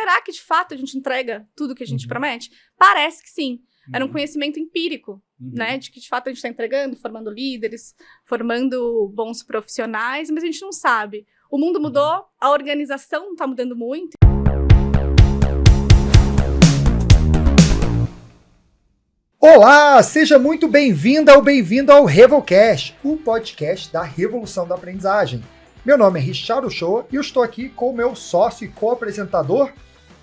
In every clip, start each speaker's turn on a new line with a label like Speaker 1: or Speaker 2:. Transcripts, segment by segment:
Speaker 1: será que de fato a gente entrega tudo que a gente promete? Parece que sim. Era um conhecimento empírico, né? De que de fato a gente está entregando, formando líderes, formando bons profissionais, mas a gente não sabe. O mundo mudou, a organização está mudando muito.
Speaker 2: Olá, seja muito bem-vinda ou bem-vindo ao Revolcast, o podcast da revolução da aprendizagem. Meu nome é Richard Uchoa e eu estou aqui com o meu sócio e co-apresentador.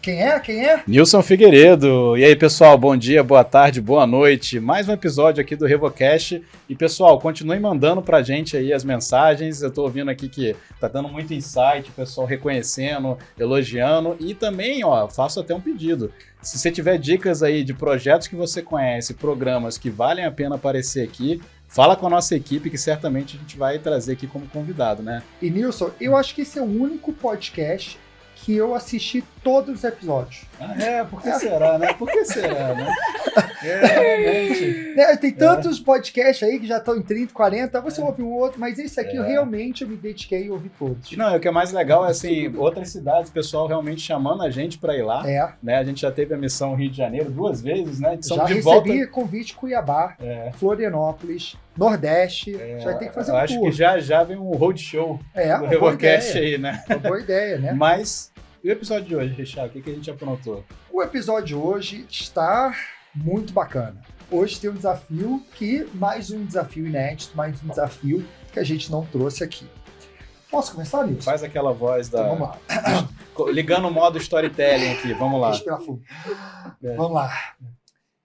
Speaker 2: Quem é?
Speaker 3: Nilson Figueiredo. E aí, pessoal, bom dia, boa tarde, boa noite. Mais um episódio aqui do Revolcast. E, pessoal, continuem mandando pra gente aí as mensagens. Eu tô ouvindo aqui que tá dando muito insight, o pessoal reconhecendo, elogiando. E também, faço até um pedido. Se você tiver dicas aí de projetos que você conhece, programas que valem a pena aparecer aqui, fala com a nossa equipe que certamente a gente vai trazer aqui como convidado, né?
Speaker 2: E, Nilson, eu acho que esse é o único podcast que eu assisti todos os episódios.
Speaker 3: Por que será, né? Por que será, né? Realmente.
Speaker 2: Tem tantos podcasts aí que já estão em 30, 40, você ouve um outro, mas esse aqui eu realmente me dediquei a ouvir todos.
Speaker 3: Não, o que é mais legal é assim, outras cidades, o pessoal realmente chamando a gente para ir lá. Né? A gente já teve a missão Rio de Janeiro 2 vezes, né?
Speaker 2: Já recebi convite Cuiabá, Florianópolis, Nordeste, já tem que fazer um tour.
Speaker 3: Acho que já vem um roadshow do Revolcast aí, né?
Speaker 2: Uma boa ideia, né?
Speaker 3: Mas, e o episódio de hoje, Richard? O que a gente aprontou?
Speaker 2: O episódio de hoje está muito bacana. Hoje tem um desafio mais um desafio inédito, mais um desafio que a gente não trouxe aqui. Posso começar, Nilson?
Speaker 3: Faz aquela voz da...
Speaker 2: Então, vamos lá.
Speaker 3: Ligando o modo storytelling aqui, vamos lá.
Speaker 2: Respirar fundo. Vamos lá.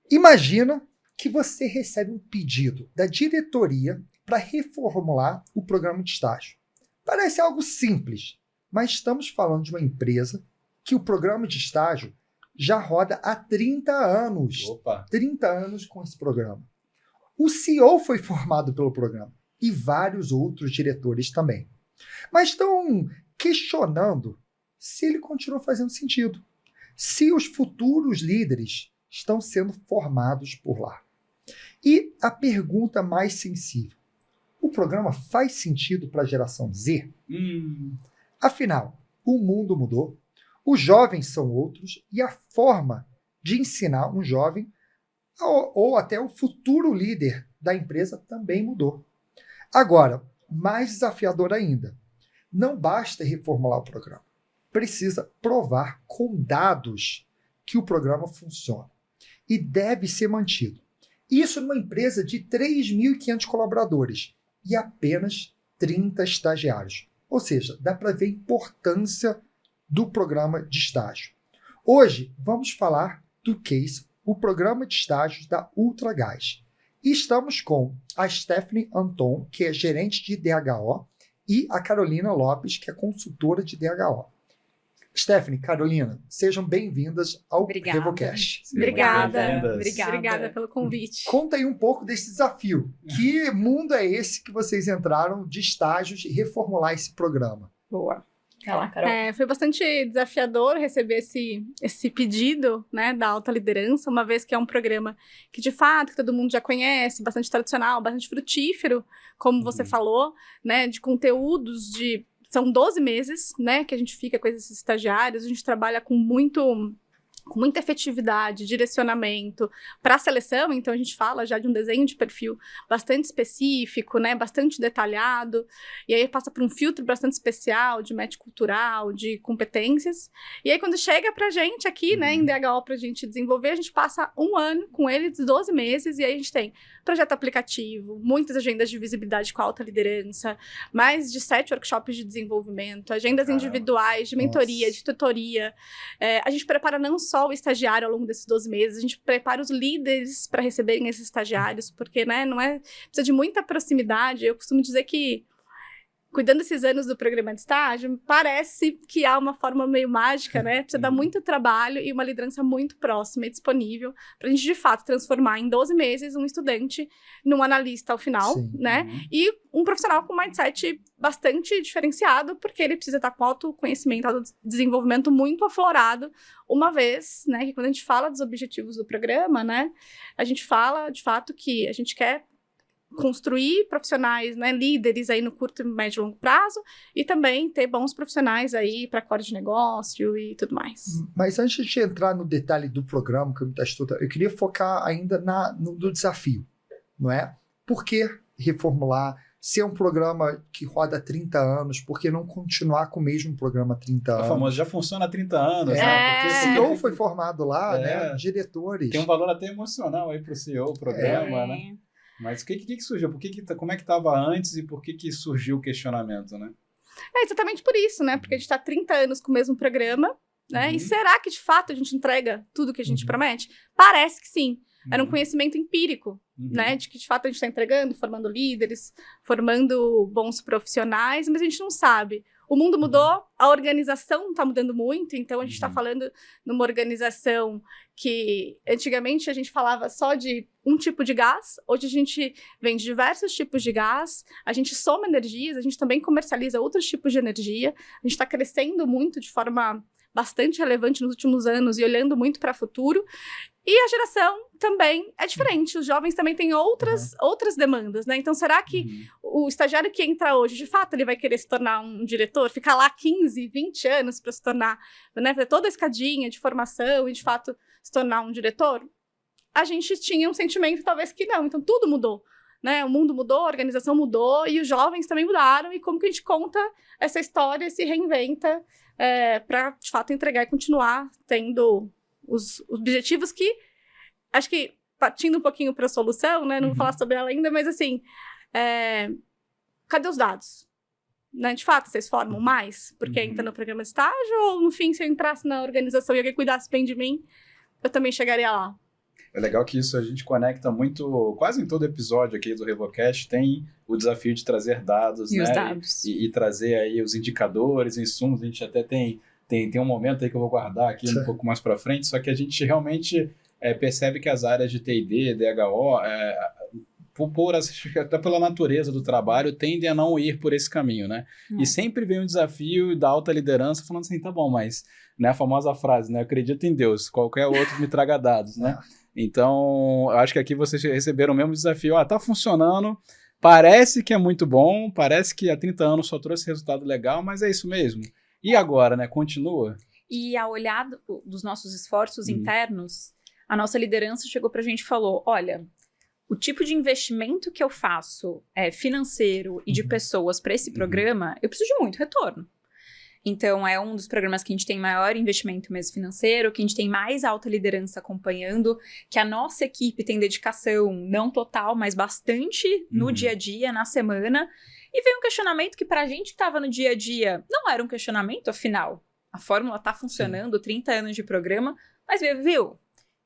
Speaker 2: Imagina que você recebe um pedido da diretoria para reformular o programa de estágio. Parece algo simples, mas estamos falando de uma empresa que o programa de estágio já roda há 30 anos.
Speaker 3: Opa.
Speaker 2: 30 anos com esse programa. O CEO foi formado pelo programa e vários outros diretores também. Mas estão questionando se ele continua fazendo sentido, se os futuros líderes estão sendo formados por lá. E a pergunta mais sensível: o programa faz sentido para a geração Z? Afinal, o mundo mudou, os jovens são outros e a forma de ensinar um jovem ou até o futuro líder da empresa também mudou. Agora, mais desafiador ainda, não basta reformular o programa. Precisa provar com dados que o programa funciona e deve ser mantido. Isso numa empresa de 3.500 colaboradores e apenas 30 estagiários. Ou seja, dá para ver a importância do programa de estágio. Hoje, vamos falar do case, o programa de estágios da Ultragás. E estamos com a Stephanie Anton, que é gerente de DHO, e a Carolina Lopes, que é consultora de DHO. Stephanie, Carolina, sejam bem-vindas ao Revolcast.
Speaker 1: Obrigada pelo convite.
Speaker 2: Conta aí um pouco desse desafio. Que mundo é esse que vocês entraram de estágios e reformular esse programa?
Speaker 1: Boa. Vai lá, Carol. Foi bastante desafiador receber esse pedido, né, da alta liderança, uma vez que é um programa que, de fato, que todo mundo já conhece, bastante tradicional, bastante frutífero, como você falou, né, de conteúdos de... São 12 meses, né, que a gente fica com esses estagiários, a gente trabalha com muita efetividade, direcionamento para a seleção, então a gente fala já de um desenho de perfil bastante específico, né, bastante detalhado, e aí passa por um filtro bastante especial de match cultural, de competências, e aí quando chega pra gente aqui, né, em DHO pra gente desenvolver, a gente passa um ano com eles, 12 meses, e aí a gente tem projeto aplicativo, muitas agendas de visibilidade com alta liderança, mais de 7 workshops de desenvolvimento, agendas individuais, de mentoria, de tutoria. A gente prepara não só o estagiário ao longo desses 12 meses, a gente prepara os líderes para receberem esses estagiários, porque, né, precisa de muita proximidade. Eu costumo dizer que, cuidando desses anos do programa de estágio, parece que há uma forma meio mágica, né? Precisa dar muito trabalho e uma liderança muito próxima e disponível para a gente, de fato, transformar em 12 meses um estudante num analista ao final, né? E um profissional com um mindset bastante diferenciado, porque ele precisa estar com autoconhecimento, autodesenvolvimento muito aflorado, uma vez, né, que quando a gente fala dos objetivos do programa, né, a gente fala, de fato, que a gente quer construir profissionais, né, líderes aí no curto, médio e longo prazo, e também ter bons profissionais aí para core de negócio e tudo mais.
Speaker 2: Mas antes de entrar no detalhe do programa, que eu queria focar ainda no desafio, não é? Por que reformular? Se é um programa que roda há 30 anos, por que não continuar com o mesmo programa há 30 anos?
Speaker 3: O famoso já funciona há 30 anos. Né?
Speaker 2: Porque o CEO foi formado lá, né? Diretores.
Speaker 3: Tem um valor até emocional aí para o CEO, o programa, né? Mas o que surgiu? Como é que estava antes e por que surgiu o questionamento, né?
Speaker 1: É exatamente por isso, né? Porque a gente está há 30 anos com o mesmo programa, né? E será que de fato a gente entrega tudo que a gente promete? Parece que sim. Era um conhecimento empírico, né? De que de fato a gente está entregando, formando líderes, formando bons profissionais, mas a gente não sabe. O mundo mudou, a organização está mudando muito, então a gente está falando numa organização que antigamente a gente falava só de um tipo de gás, hoje a gente vende diversos tipos de gás, a gente soma energias, a gente também comercializa outros tipos de energia, a gente está crescendo muito de forma bastante relevante nos últimos anos e olhando muito para o futuro. E a geração também é diferente. Os jovens também têm outras demandas, né? Então, será que o estagiário que entra hoje, de fato, ele vai querer se tornar um diretor? Ficar lá 15, 20 anos para se tornar, né? Fazer toda a escadinha de formação e, de fato, se tornar um diretor? A gente tinha um sentimento, talvez, que não. Então, tudo mudou, né? O mundo mudou, a organização mudou e os jovens também mudaram. E como que a gente conta essa história, se reinventa para, de fato, entregar e continuar tendo os objetivos que, acho que, partindo um pouquinho para a solução, né? Não vou falar sobre ela ainda, mas assim, cadê os dados? Né? De fato, vocês formam mais porque entra no programa de estágio ou, no fim, se eu entrasse na organização e alguém cuidasse bem de mim, eu também chegaria lá?
Speaker 3: É legal que isso a gente conecta muito, quase em todo episódio aqui do RevoCast tem o desafio de trazer dados, né?
Speaker 4: Os dados.
Speaker 3: E trazer aí os indicadores, insumos. A gente até tem um momento aí que eu vou guardar aqui um pouco mais para frente, só que a gente realmente percebe que as áreas de T&D, DHO, até pela natureza do trabalho, tendem a não ir por esse caminho, né? E sempre vem um desafio da alta liderança falando assim, tá bom, mas, né, a famosa frase, né, eu acredito em Deus, qualquer outro me traga dados, né? Então, eu acho que aqui vocês receberam o mesmo desafio, tá funcionando, parece que é muito bom, parece que há 30 anos só trouxe resultado legal, mas é isso mesmo. E agora, né? Continua?
Speaker 4: E ao olhar dos nossos esforços internos, a nossa liderança chegou pra gente e falou, olha, o tipo de investimento que eu faço financeiro e de pessoas para esse programa, eu preciso de muito retorno. Então, é um dos programas que a gente tem maior investimento mesmo financeiro, que a gente tem mais alta liderança acompanhando, que a nossa equipe tem dedicação não total, mas bastante no dia a dia, na semana. E veio um questionamento que pra gente que estava no dia a dia não era um questionamento, afinal. A fórmula tá funcionando, 30 anos de programa, mas viu?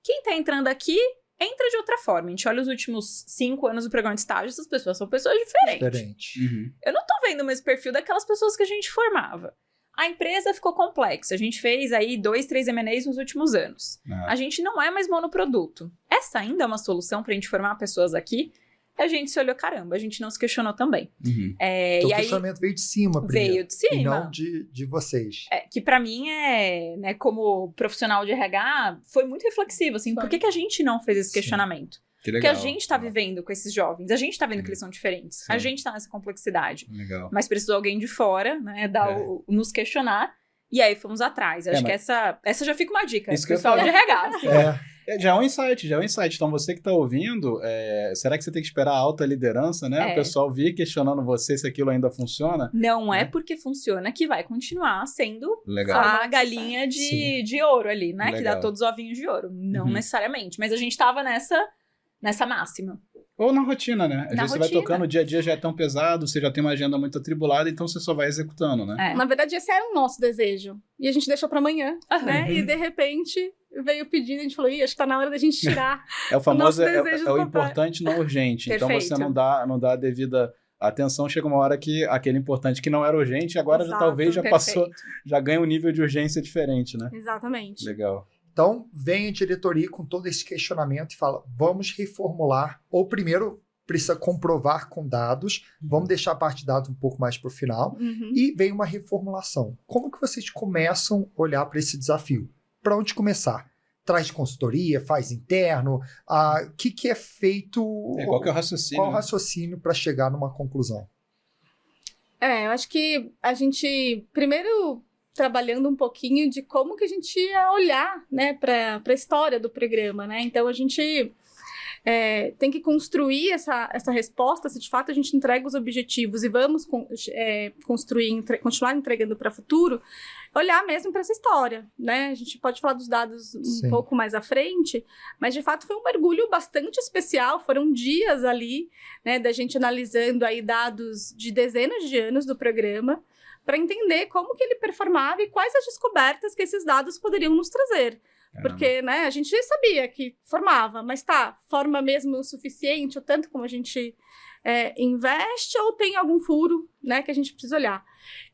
Speaker 4: Quem tá entrando aqui entra de outra forma. A gente olha os últimos 5 anos do programa de estágio, essas pessoas são pessoas diferentes. Eu não tô vendo o mesmo perfil daquelas pessoas que a gente formava. A empresa ficou complexa. A gente fez aí 2, 3 M&As nos últimos anos. A gente não é mais monoproduto. Essa ainda é uma solução pra gente formar pessoas aqui. A gente se olhou, caramba, a gente não se questionou também.
Speaker 2: Então, o questionamento veio de cima primeiro.
Speaker 4: Veio de cima.
Speaker 2: E não de vocês.
Speaker 4: Que pra mim né, como profissional de RH, foi muito reflexivo, assim, por que a gente não fez esse questionamento?
Speaker 3: Que legal.
Speaker 4: Porque a gente tá vivendo com esses jovens, a gente tá vendo que eles são diferentes, a gente tá nessa complexidade.
Speaker 3: Legal.
Speaker 4: Mas precisou alguém de fora, né, nos questionar, e aí fomos atrás. Acho que essa já fica uma dica,
Speaker 3: isso
Speaker 4: pessoal de RH. Assim.
Speaker 3: Já é um insight. Então, você que está ouvindo, será que você tem que esperar a alta liderança, né? O pessoal vir questionando você se aquilo ainda funciona?
Speaker 4: Não é porque funciona que vai continuar sendo
Speaker 3: Legal.
Speaker 4: A galinha de ouro ali, né? Legal. Que dá todos os ovinhos de ouro. Não necessariamente. Mas a gente tava nessa máxima.
Speaker 3: Ou na rotina, né? Às vezes você vai tocando, o dia a dia já é tão pesado, você já tem uma agenda muito atribulada, então você só vai executando, né?
Speaker 1: Na verdade, esse era o nosso desejo. E a gente deixou pra amanhã, né? E, de repente, veio o pedido, a gente falou, acho que tá na hora da gente tirar
Speaker 3: o famoso,
Speaker 1: o
Speaker 3: importante não urgente. Então, você não dá a devida atenção, chega uma hora que aquele importante que não era urgente, agora talvez já passou, já ganha um nível de urgência diferente, né?
Speaker 1: Exatamente.
Speaker 3: Legal.
Speaker 2: Então, vem a diretoria com todo esse questionamento e fala, vamos reformular, ou primeiro precisa comprovar com dados, vamos deixar a parte de dados um pouco mais para o final, e vem uma reformulação. Como que vocês começam a olhar para esse desafio? Para onde começar? traz consultoria, faz interno? O que é feito?
Speaker 3: Qual que é o raciocínio?
Speaker 2: Qual o raciocínio para chegar numa conclusão?
Speaker 1: Eu acho que a gente, primeiro, trabalhando um pouquinho de como que a gente ia olhar, né, para a história do programa, né? Então, a gente tem que construir essa resposta, se de fato a gente entrega os objetivos e vamos continuar entregando para o futuro, olhar mesmo para essa história, né? A gente pode falar dos dados um pouco mais à frente, mas de fato foi um mergulho bastante especial, foram dias ali, né, da gente analisando aí dados de dezenas de anos do programa, para entender como que ele performava e quais as descobertas que esses dados poderiam nos trazer. Porque, né, a gente sabia que formava, mas forma mesmo o suficiente, o tanto como a gente investe, ou tem algum furo, né, que a gente precisa olhar.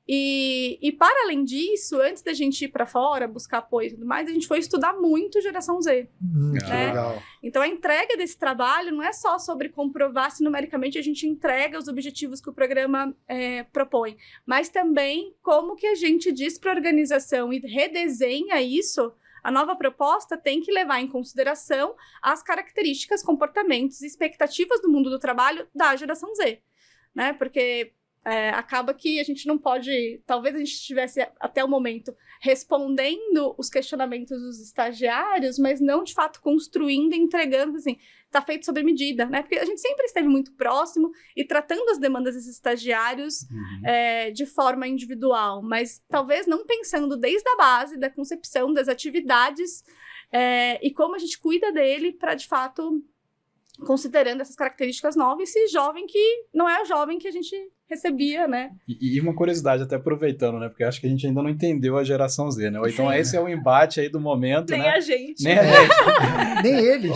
Speaker 1: E para além disso, antes da gente ir para fora, buscar apoio e tudo mais, a gente foi estudar muito geração Z. Né?
Speaker 2: Legal.
Speaker 1: Então, a entrega desse trabalho não é só sobre comprovar se numericamente a gente entrega os objetivos que o programa propõe, mas também como que a gente diz para a organização e redesenha isso. A nova proposta tem que levar em consideração as características, comportamentos e expectativas do mundo do trabalho da geração Z, né? Porque acaba que a gente não pode... Talvez a gente estivesse, até o momento, respondendo os questionamentos dos estagiários, mas não, de fato, construindo e entregando, assim, tá feito sob medida, né? Porque a gente sempre esteve muito próximo e tratando as demandas desses estagiários de forma individual, mas talvez não pensando desde a base da concepção das atividades e como a gente cuida dele para, de fato, considerando essas características novas, esse jovem que não é o jovem que a gente recebia, né?
Speaker 3: E uma curiosidade, até aproveitando, né? Porque eu acho que a gente ainda não entendeu a geração Z, né? Ou então esse é o embate aí do momento,
Speaker 4: Nem
Speaker 3: né?
Speaker 4: a gente.
Speaker 3: Nem a gente.
Speaker 2: Nem eles.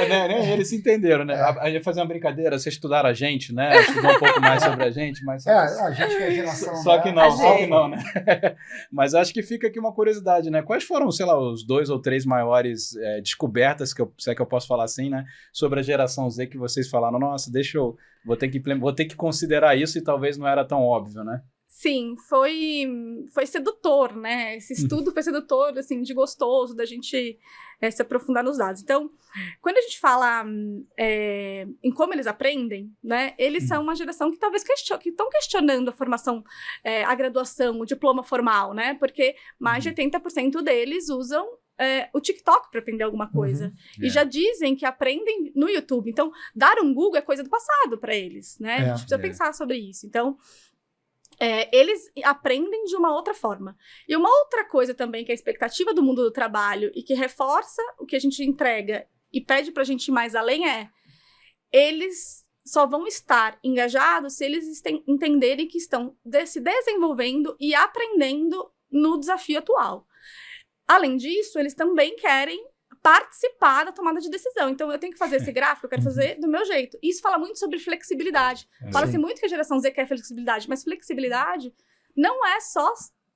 Speaker 3: Nem eles se entenderam, né? A gente ia fazer uma brincadeira, vocês estudaram a gente, né? Estudou um pouco mais sobre a gente, mas...
Speaker 2: A gente que é a geração...
Speaker 3: Só que não, né? Mas acho que fica aqui uma curiosidade, né? Quais foram, sei lá, os 2 ou 3 maiores descobertas, se é que eu posso falar assim, né? Sobre a geração Z que vocês falaram, nossa, vou ter que considerar isso e talvez não era tão óbvio, né?
Speaker 1: Sim, foi sedutor, né? Esse estudo foi sedutor, assim, de gostoso, da gente se aprofundar nos dados. Então, quando a gente fala em como eles aprendem, né? Eles são uma geração que talvez estão questionando a formação, a graduação, o diploma formal, né? Porque mais de 80% deles usam o TikTok para aprender alguma coisa. E já dizem que aprendem no YouTube. Então, dar um Google é coisa do passado para eles, né? A gente precisa pensar sobre isso. Então, eles aprendem de uma outra forma. E uma outra coisa também que é a expectativa do mundo do trabalho e que reforça o que a gente entrega e pede para a gente ir mais além eles só vão estar engajados se eles entenderem que estão se desenvolvendo e aprendendo no desafio atual. Além disso, eles também querem participar da tomada de decisão. Então, eu tenho que fazer esse gráfico, eu quero fazer do meu jeito. Isso fala muito sobre flexibilidade. Fala-se muito que a geração Z quer flexibilidade, mas flexibilidade não é só,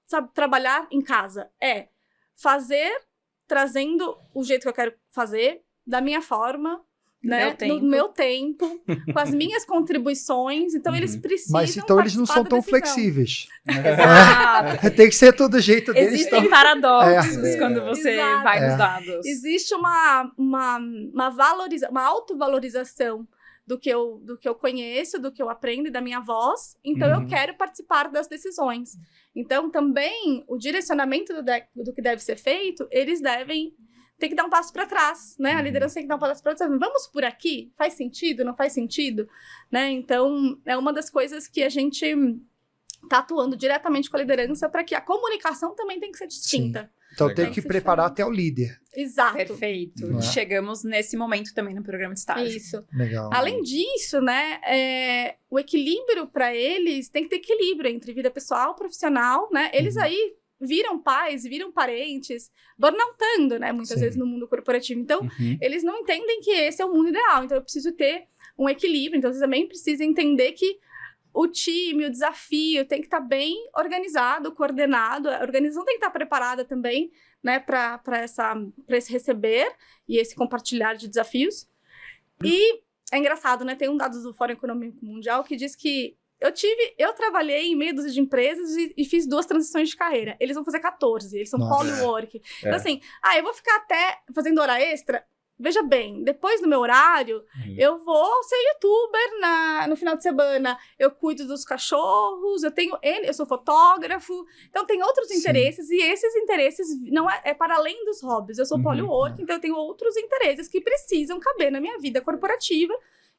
Speaker 1: sabe, trabalhar em casa. É fazer, trazendo o jeito que eu quero fazer, da minha forma, né? No meu tempo, com as minhas contribuições. Então, eles precisam.
Speaker 2: Mas então eles não são tão flexíveis.
Speaker 4: Exato.
Speaker 2: Tem que ser todo o jeito deles.
Speaker 4: Existem paradoxos quando você vai nos dados.
Speaker 1: Existe uma autovalorização do que eu conheço, do que eu aprendo e da minha voz. Então, eu quero participar das decisões. Então, também, o direcionamento do que deve ser feito, eles devem ter que dar um passo para trás, né? A liderança tem que dar um passo para trás. Vamos por aqui? Faz sentido? Não faz sentido? Né? Então, é uma das coisas que a gente está atuando diretamente com a liderança para que a comunicação também tem que ser distinta.
Speaker 2: Sim. Então, tem que preparar até o líder.
Speaker 1: Exato.
Speaker 4: Perfeito. Chegamos nesse momento também no programa de estágio.
Speaker 1: Isso.
Speaker 2: Legal.
Speaker 1: Além disso, né, o equilíbrio para eles tem que ter equilíbrio entre vida pessoal e profissional, né? Eles aí viram pais, viram parentes, burnoutando, né, muitas vezes no mundo corporativo. Então, eles não entendem que esse é o mundo ideal. Então, eu preciso ter um equilíbrio. Então, vocês também precisam entender que o time, o desafio tem que estar bem organizado, coordenado. A organização tem que estar preparada também, né, para esse receber e esse compartilhar de desafios. E é engraçado, né? Tem um dado do Fórum Econômico Mundial que diz que Eu trabalhei em meia dúzia de empresas e fiz 2 transições de carreira. Eles vão fazer 14, eles são polywork. Então, assim, eu vou ficar até fazendo hora extra. Veja bem, depois do meu horário, eu vou ser youtuber no final de semana. Eu cuido dos cachorros, eu sou fotógrafo. Então, tem outros interesses, e esses interesses não é para além dos hobbies. Eu sou polywork, então eu tenho outros interesses que precisam caber na minha vida corporativa,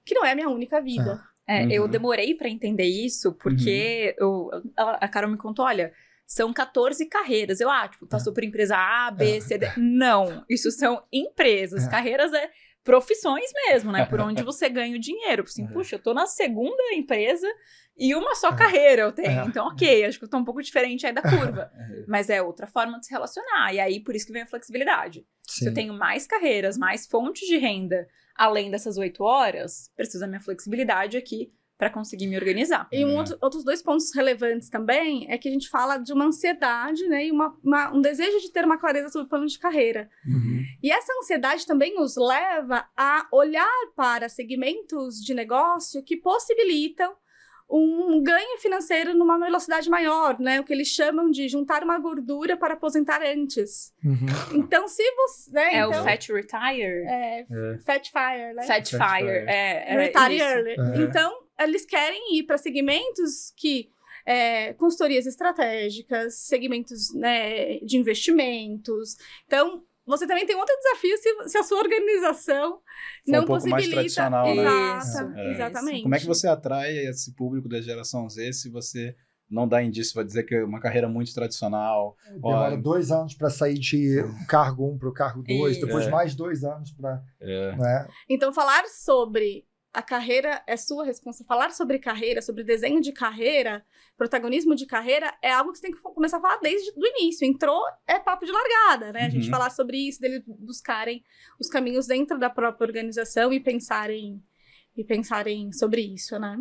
Speaker 1: que não é a minha única vida.
Speaker 4: Eu demorei para entender isso, porque a Carol me contou, olha, são 14 carreiras. Eu, passou por empresa A, B, C, D. Não, isso são empresas. Carreiras profissões mesmo, né? Por onde você ganha o dinheiro. Assim, puxa, eu tô na segunda empresa e uma só carreira eu tenho. Então, ok, acho que eu tô um pouco diferente aí da curva. Mas é outra forma de se relacionar. E aí, por isso que vem a flexibilidade. Sim. Se eu tenho mais carreiras, mais fontes de renda, além dessas 8 horas, preciso da minha flexibilidade aqui para conseguir me organizar.
Speaker 1: E outros 2 pontos relevantes também é que a gente fala de uma ansiedade, né, e um desejo de ter uma clareza sobre o plano de carreira. E essa ansiedade também nos leva a olhar para segmentos de negócio que possibilitam um ganho financeiro numa velocidade maior, né? O que eles chamam de juntar uma gordura para aposentar antes. Então, se você... Né,
Speaker 4: o Fat Retire?
Speaker 1: Fat Fire, né?
Speaker 4: Fat Fire.
Speaker 1: Retire Early. Então, eles querem ir para segmentos que... consultorias estratégicas, segmentos, né, de investimentos. Então, você também tem outro desafio se a sua organização não possibilita.
Speaker 3: Mais tradicional,
Speaker 1: né? Exatamente.
Speaker 3: Como é que você atrai esse público da geração Z se você não dá indício, vai dizer que é uma carreira muito tradicional?
Speaker 2: Demora 2 anos para sair de cargo 1 para o cargo 2, depois mais 2 anos para... Né?
Speaker 1: Então, falar sobre... A carreira é sua responsabilidade. Falar sobre carreira, sobre desenho de carreira, protagonismo de carreira, é algo que você tem que começar a falar desde o início. Entrou, é papo de largada, né? A gente falar sobre isso, deles buscarem os caminhos dentro da própria organização e pensarem sobre isso, né?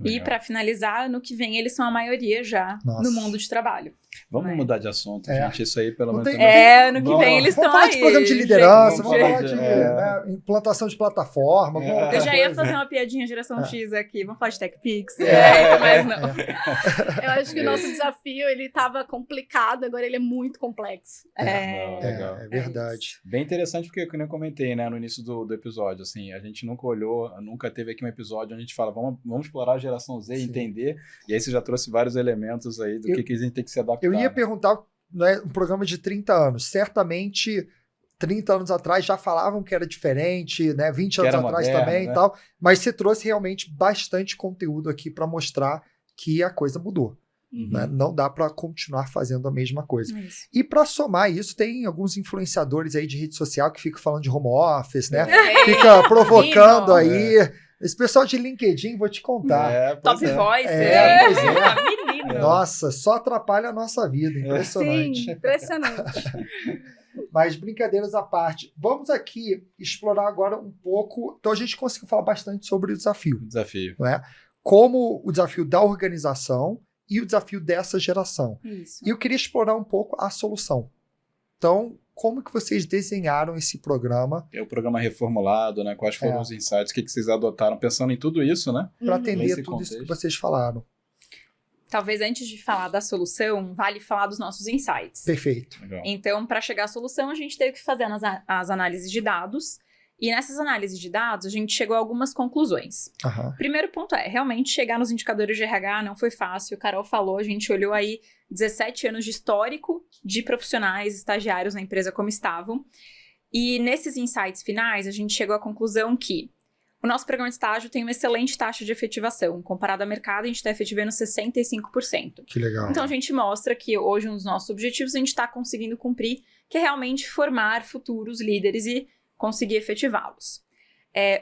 Speaker 4: E para finalizar, ano que vem eles são a maioria já no mundo de trabalho.
Speaker 3: Vamos mudar de assunto, gente. Isso aí, pelo menos.
Speaker 4: Ano que vem eles estão aí.
Speaker 2: Vamos falar de programa de liderança, vamos falar de implantação de plataforma.
Speaker 4: Eu já ia fazer uma piadinha geração X aqui. Vamos falar de TechPix. Mas não.
Speaker 1: Eu acho que o nosso desafio, ele estava complicado, agora ele é muito complexo.
Speaker 2: É verdade.
Speaker 3: Bem interessante, porque como eu comentei, né, no início do episódio, assim, a gente nunca teve aqui um episódio onde a gente fala, vamos explorar a geração Z e entender. E aí você já trouxe vários elementos aí do que a gente tem que se adaptar.
Speaker 2: Eu ia perguntar, né, um programa de 30 anos. Certamente, 30 anos atrás já falavam que era diferente, né? 20 anos atrás moderno, também, né? E tal. Mas você trouxe realmente bastante conteúdo aqui para mostrar que a coisa mudou. Né? Não dá para continuar fazendo a mesma coisa. E para somar isso, tem alguns influenciadores aí de rede social que ficam falando de home office, né? Fica provocando aí. Esse pessoal de LinkedIn, vou te contar.
Speaker 4: Top Voice.
Speaker 2: Menino. Nossa, só atrapalha a nossa vida. Impressionante.
Speaker 1: Sim, impressionante.
Speaker 2: Mas brincadeiras à parte, vamos aqui explorar agora um pouco. Então a gente conseguiu falar bastante sobre o desafio. Né? Como o desafio da organização e o desafio dessa geração.
Speaker 4: Isso.
Speaker 2: E eu queria explorar um pouco a solução. Então, como que vocês desenharam esse programa?
Speaker 3: O programa reformulado, né? Quais foram os insights? O que vocês adotaram? Pensando em tudo isso, né?
Speaker 2: Para atender tudo isso que vocês falaram.
Speaker 4: Talvez antes de falar da solução, vale falar dos nossos insights.
Speaker 2: Perfeito.
Speaker 3: Legal.
Speaker 4: Então, para chegar à solução, a gente teve que fazer as análises de dados. E nessas análises de dados, a gente chegou a algumas conclusões. Primeiro ponto realmente chegar nos indicadores de RH não foi fácil. O Carol falou, a gente olhou aí 17 anos de histórico de profissionais, estagiários na empresa como estavam. E nesses insights finais, a gente chegou à conclusão que o nosso programa de estágio tem uma excelente taxa de efetivação. Comparado ao mercado, a gente está efetivando 65%.
Speaker 2: Que legal.
Speaker 4: Então, a gente mostra que hoje um dos nossos objetivos a gente está conseguindo cumprir, que é realmente formar futuros líderes e conseguir efetivá-los.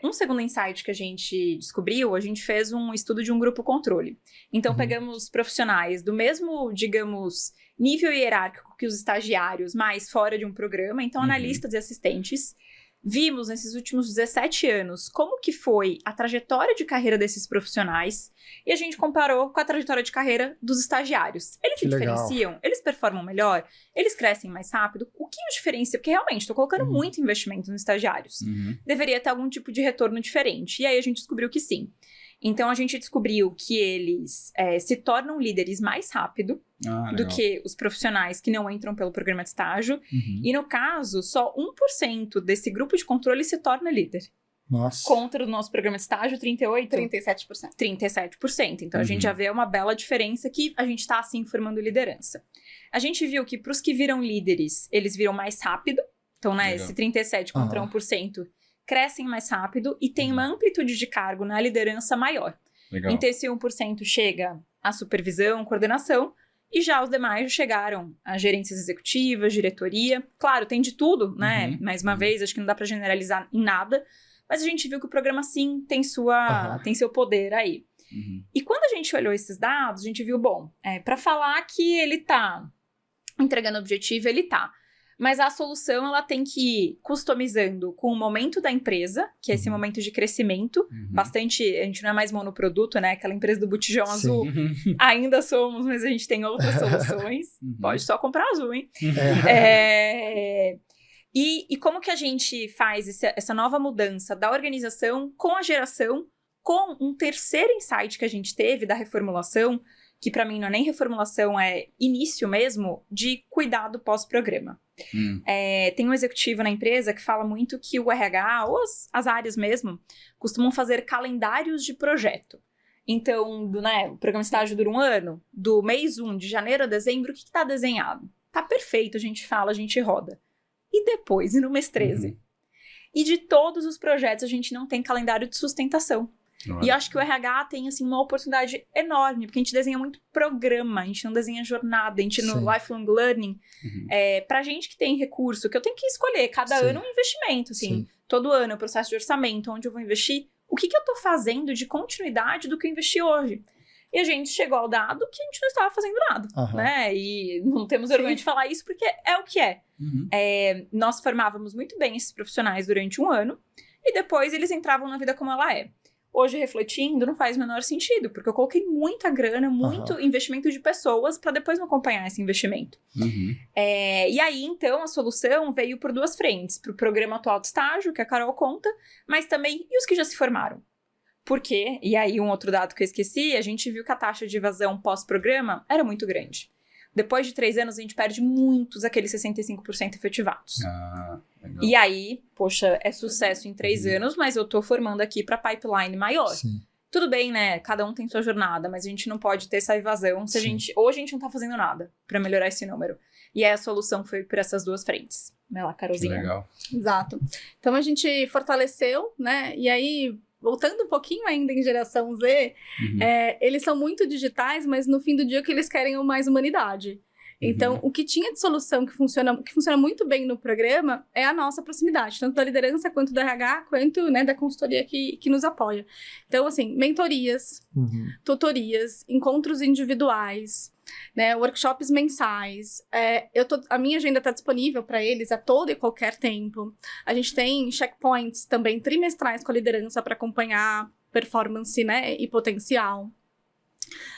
Speaker 4: Um segundo insight que a gente descobriu, a gente fez um estudo de um grupo controle. Então, pegamos profissionais do mesmo, digamos, nível hierárquico que os estagiários, mas fora de um programa, então analistas e assistentes. Vimos nesses últimos 17 anos como que foi a trajetória de carreira desses profissionais e a gente comparou com a trajetória de carreira dos estagiários. Eles se diferenciam? Eles performam melhor? Eles crescem mais rápido? O que os diferencia? Porque realmente estou colocando muito investimento nos estagiários. Deveria ter algum tipo de retorno diferente. E aí a gente descobriu que sim. Então, a gente descobriu que eles se tornam líderes mais rápido do que os profissionais que não entram pelo programa de estágio. E, no caso, só 1% desse grupo de controle se torna líder.
Speaker 2: Nossa.
Speaker 4: Contra o nosso programa de estágio, 38%?
Speaker 1: 37%.
Speaker 4: 37%. Então, a gente já vê uma bela diferença que a gente está, assim, formando liderança. A gente viu que, para os que viram líderes, eles viram mais rápido. Então, né, esse 37% contra 1% crescem mais rápido e tem uma amplitude de cargo na liderança maior.
Speaker 3: Legal.
Speaker 4: Então, esse 1% chega à supervisão, coordenação, e já os demais chegaram a gerências executivas, diretoria. Claro, tem de tudo, né? Mais uma vez, acho que não dá para generalizar em nada, mas a gente viu que o programa, sim, tem seu poder aí. E quando a gente olhou esses dados, a gente viu, bom, para falar que ele tá entregando objetivo, ele tá. Mas a solução, ela tem que ir customizando com o momento da empresa, que é esse momento de crescimento. Bastante, a gente não é mais monoproduto, né? Aquela empresa do botijão azul. Ainda somos, mas a gente tem outras soluções. Pode só comprar azul, hein? E como que a gente faz essa nova mudança da organização com a geração, com um terceiro insight que a gente teve da reformulação, que para mim não é nem reformulação, é início mesmo, de cuidado pós-programa. Tem um executivo na empresa que fala muito que o RH, ou as áreas mesmo, costumam fazer calendários de projeto. Então, o programa de estágio dura um ano, do mês 1, de janeiro a dezembro, o que está desenhado? Tá perfeito, a gente fala, a gente roda. E depois, e no mês 13? E de todos os projetos, a gente não tem calendário de sustentação. E eu acho que o RH tem, assim, uma oportunidade enorme, porque a gente desenha muito programa, a gente não desenha jornada, a gente no lifelong learning. Pra gente que tem recurso, que eu tenho que escolher cada ano um investimento, assim. Todo ano é o processo de orçamento, onde eu vou investir, o que eu tô fazendo de continuidade do que eu investi hoje. E a gente chegou ao dado que a gente não estava fazendo nada, né? E não temos vergonha de falar isso, porque é o que é. Nós formávamos muito bem esses profissionais durante um ano, e depois eles entravam na vida como ela é. Hoje, refletindo, não faz o menor sentido, porque eu coloquei muita grana, muito investimento de pessoas para depois não acompanhar esse investimento. E aí, então, a solução veio por duas frentes. Para o programa atual de estágio, que a Carol conta, mas também e os que já se formaram. Por quê? E aí, um outro dado que eu esqueci, a gente viu que a taxa de evasão pós-programa era muito grande. Depois de 3 anos, a gente perde muitos aqueles 65% efetivados. Legal. E aí, poxa, é sucesso em 3 anos, mas eu tô formando aqui para pipeline maior. Tudo bem, né? Cada um tem sua jornada, mas a gente não pode ter essa evasão se a gente não tá fazendo nada para melhorar esse número. E aí a solução foi por essas duas frentes. Vai lá, Carolzinha.
Speaker 3: Que legal.
Speaker 1: Exato. Então a gente fortaleceu, né? E aí, voltando um pouquinho ainda em geração Z, eles são muito digitais, mas no fim do dia o que eles querem é mais humanidade. Então, o que tinha de solução que funciona muito bem no programa é a nossa proximidade, tanto da liderança, quanto do RH, quanto, né, da consultoria que nos apoia. Então, assim, mentorias, tutorias, encontros individuais, né, workshops mensais. A minha agenda está disponível para eles a todo e qualquer tempo. A gente tem checkpoints também trimestrais com a liderança para acompanhar performance, né, e potencial.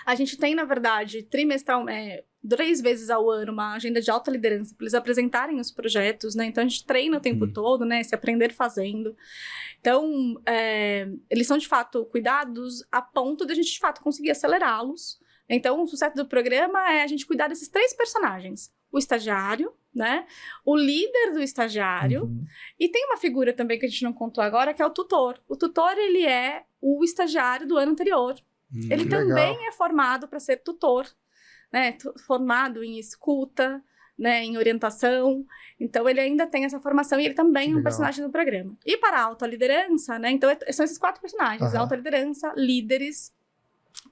Speaker 1: A gente tem, na verdade, trimestral, 3 vezes ao ano, uma agenda de alta liderança para eles apresentarem os projetos, né? Então, a gente treina o tempo todo, né? Se aprender fazendo. Então, eles são, de fato, cuidados a ponto de a gente, de fato, conseguir acelerá-los. Então, o sucesso do programa é a gente cuidar desses 3 personagens. O estagiário, né? O líder do estagiário. E tem uma figura também que a gente não contou agora, que é o tutor. O tutor, ele é o estagiário do ano anterior. Ele também é formado para ser tutor, né? Formado em escuta, né? Em orientação. Então, ele ainda tem essa formação e ele também é um personagem do programa. E para a alta liderança, né? Então, são esses 4 personagens. Alta liderança, líderes,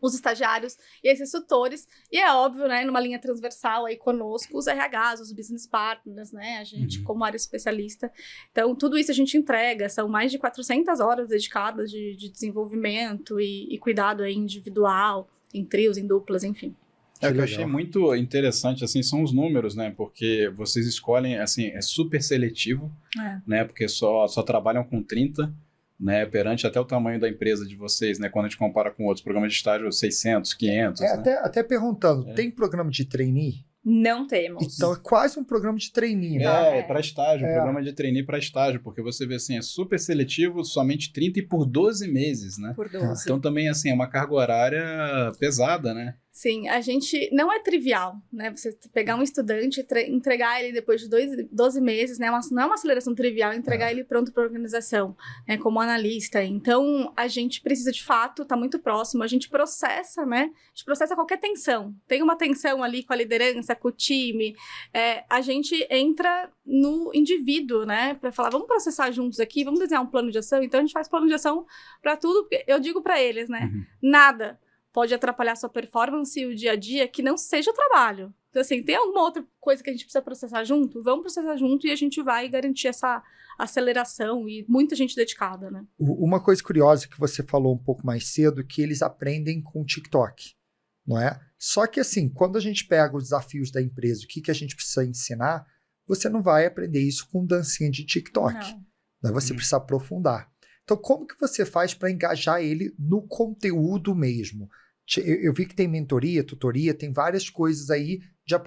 Speaker 1: os estagiários e esses tutores. E é óbvio, né? Numa linha transversal aí conosco, os RHs, os business partners, né? A gente como área especialista. Então, tudo isso a gente entrega. São mais de 400 horas dedicadas de desenvolvimento e cuidado aí individual, em trios, em duplas, enfim.
Speaker 3: O que eu achei muito interessante, assim, são os números, né? Porque vocês escolhem, assim, é super seletivo, né? Porque só trabalham com 30, né? Perante até o tamanho da empresa de vocês, né? Quando a gente compara com outros programas de estágio, 600, 500, né?
Speaker 2: Até perguntando, tem programa de trainee?
Speaker 4: Não temos.
Speaker 2: Então é quase um programa de trainee.
Speaker 3: É para estágio, um programa de trainee para estágio, porque você vê assim, é super seletivo, somente 30 e por 12 meses, né?
Speaker 4: Por 12.
Speaker 3: Então também assim, é uma carga horária pesada, né?
Speaker 1: Sim, a gente não é trivial, né? Você pegar um estudante e entregar ele depois de 12 meses, né? Não é uma aceleração trivial entregar ele pronto para a organização, né? Como analista. Então, a gente precisa, de fato, estar muito próximo. A gente processa, né? A gente processa qualquer tensão. Tem uma tensão ali com a liderança, com o time. A gente entra no indivíduo, né? Para falar, vamos processar juntos aqui, vamos desenhar um plano de ação. Então, a gente faz plano de ação para tudo. Porque eu digo para eles, né? Nada pode atrapalhar sua performance e o dia a dia que não seja o trabalho. Então, assim, tem alguma outra coisa que a gente precisa processar junto? Vamos processar junto e a gente vai garantir essa aceleração e muita gente dedicada, né?
Speaker 2: Uma coisa curiosa que você falou um pouco mais cedo, que eles aprendem com o TikTok, não é? Só que, assim, quando a gente pega os desafios da empresa, o que a gente precisa ensinar, você não vai aprender isso com dancinha de TikTok. Não. Você precisa aprofundar. Então, como que você faz para engajar ele no conteúdo mesmo? Eu vi que tem mentoria, tutoria, tem várias coisas aí,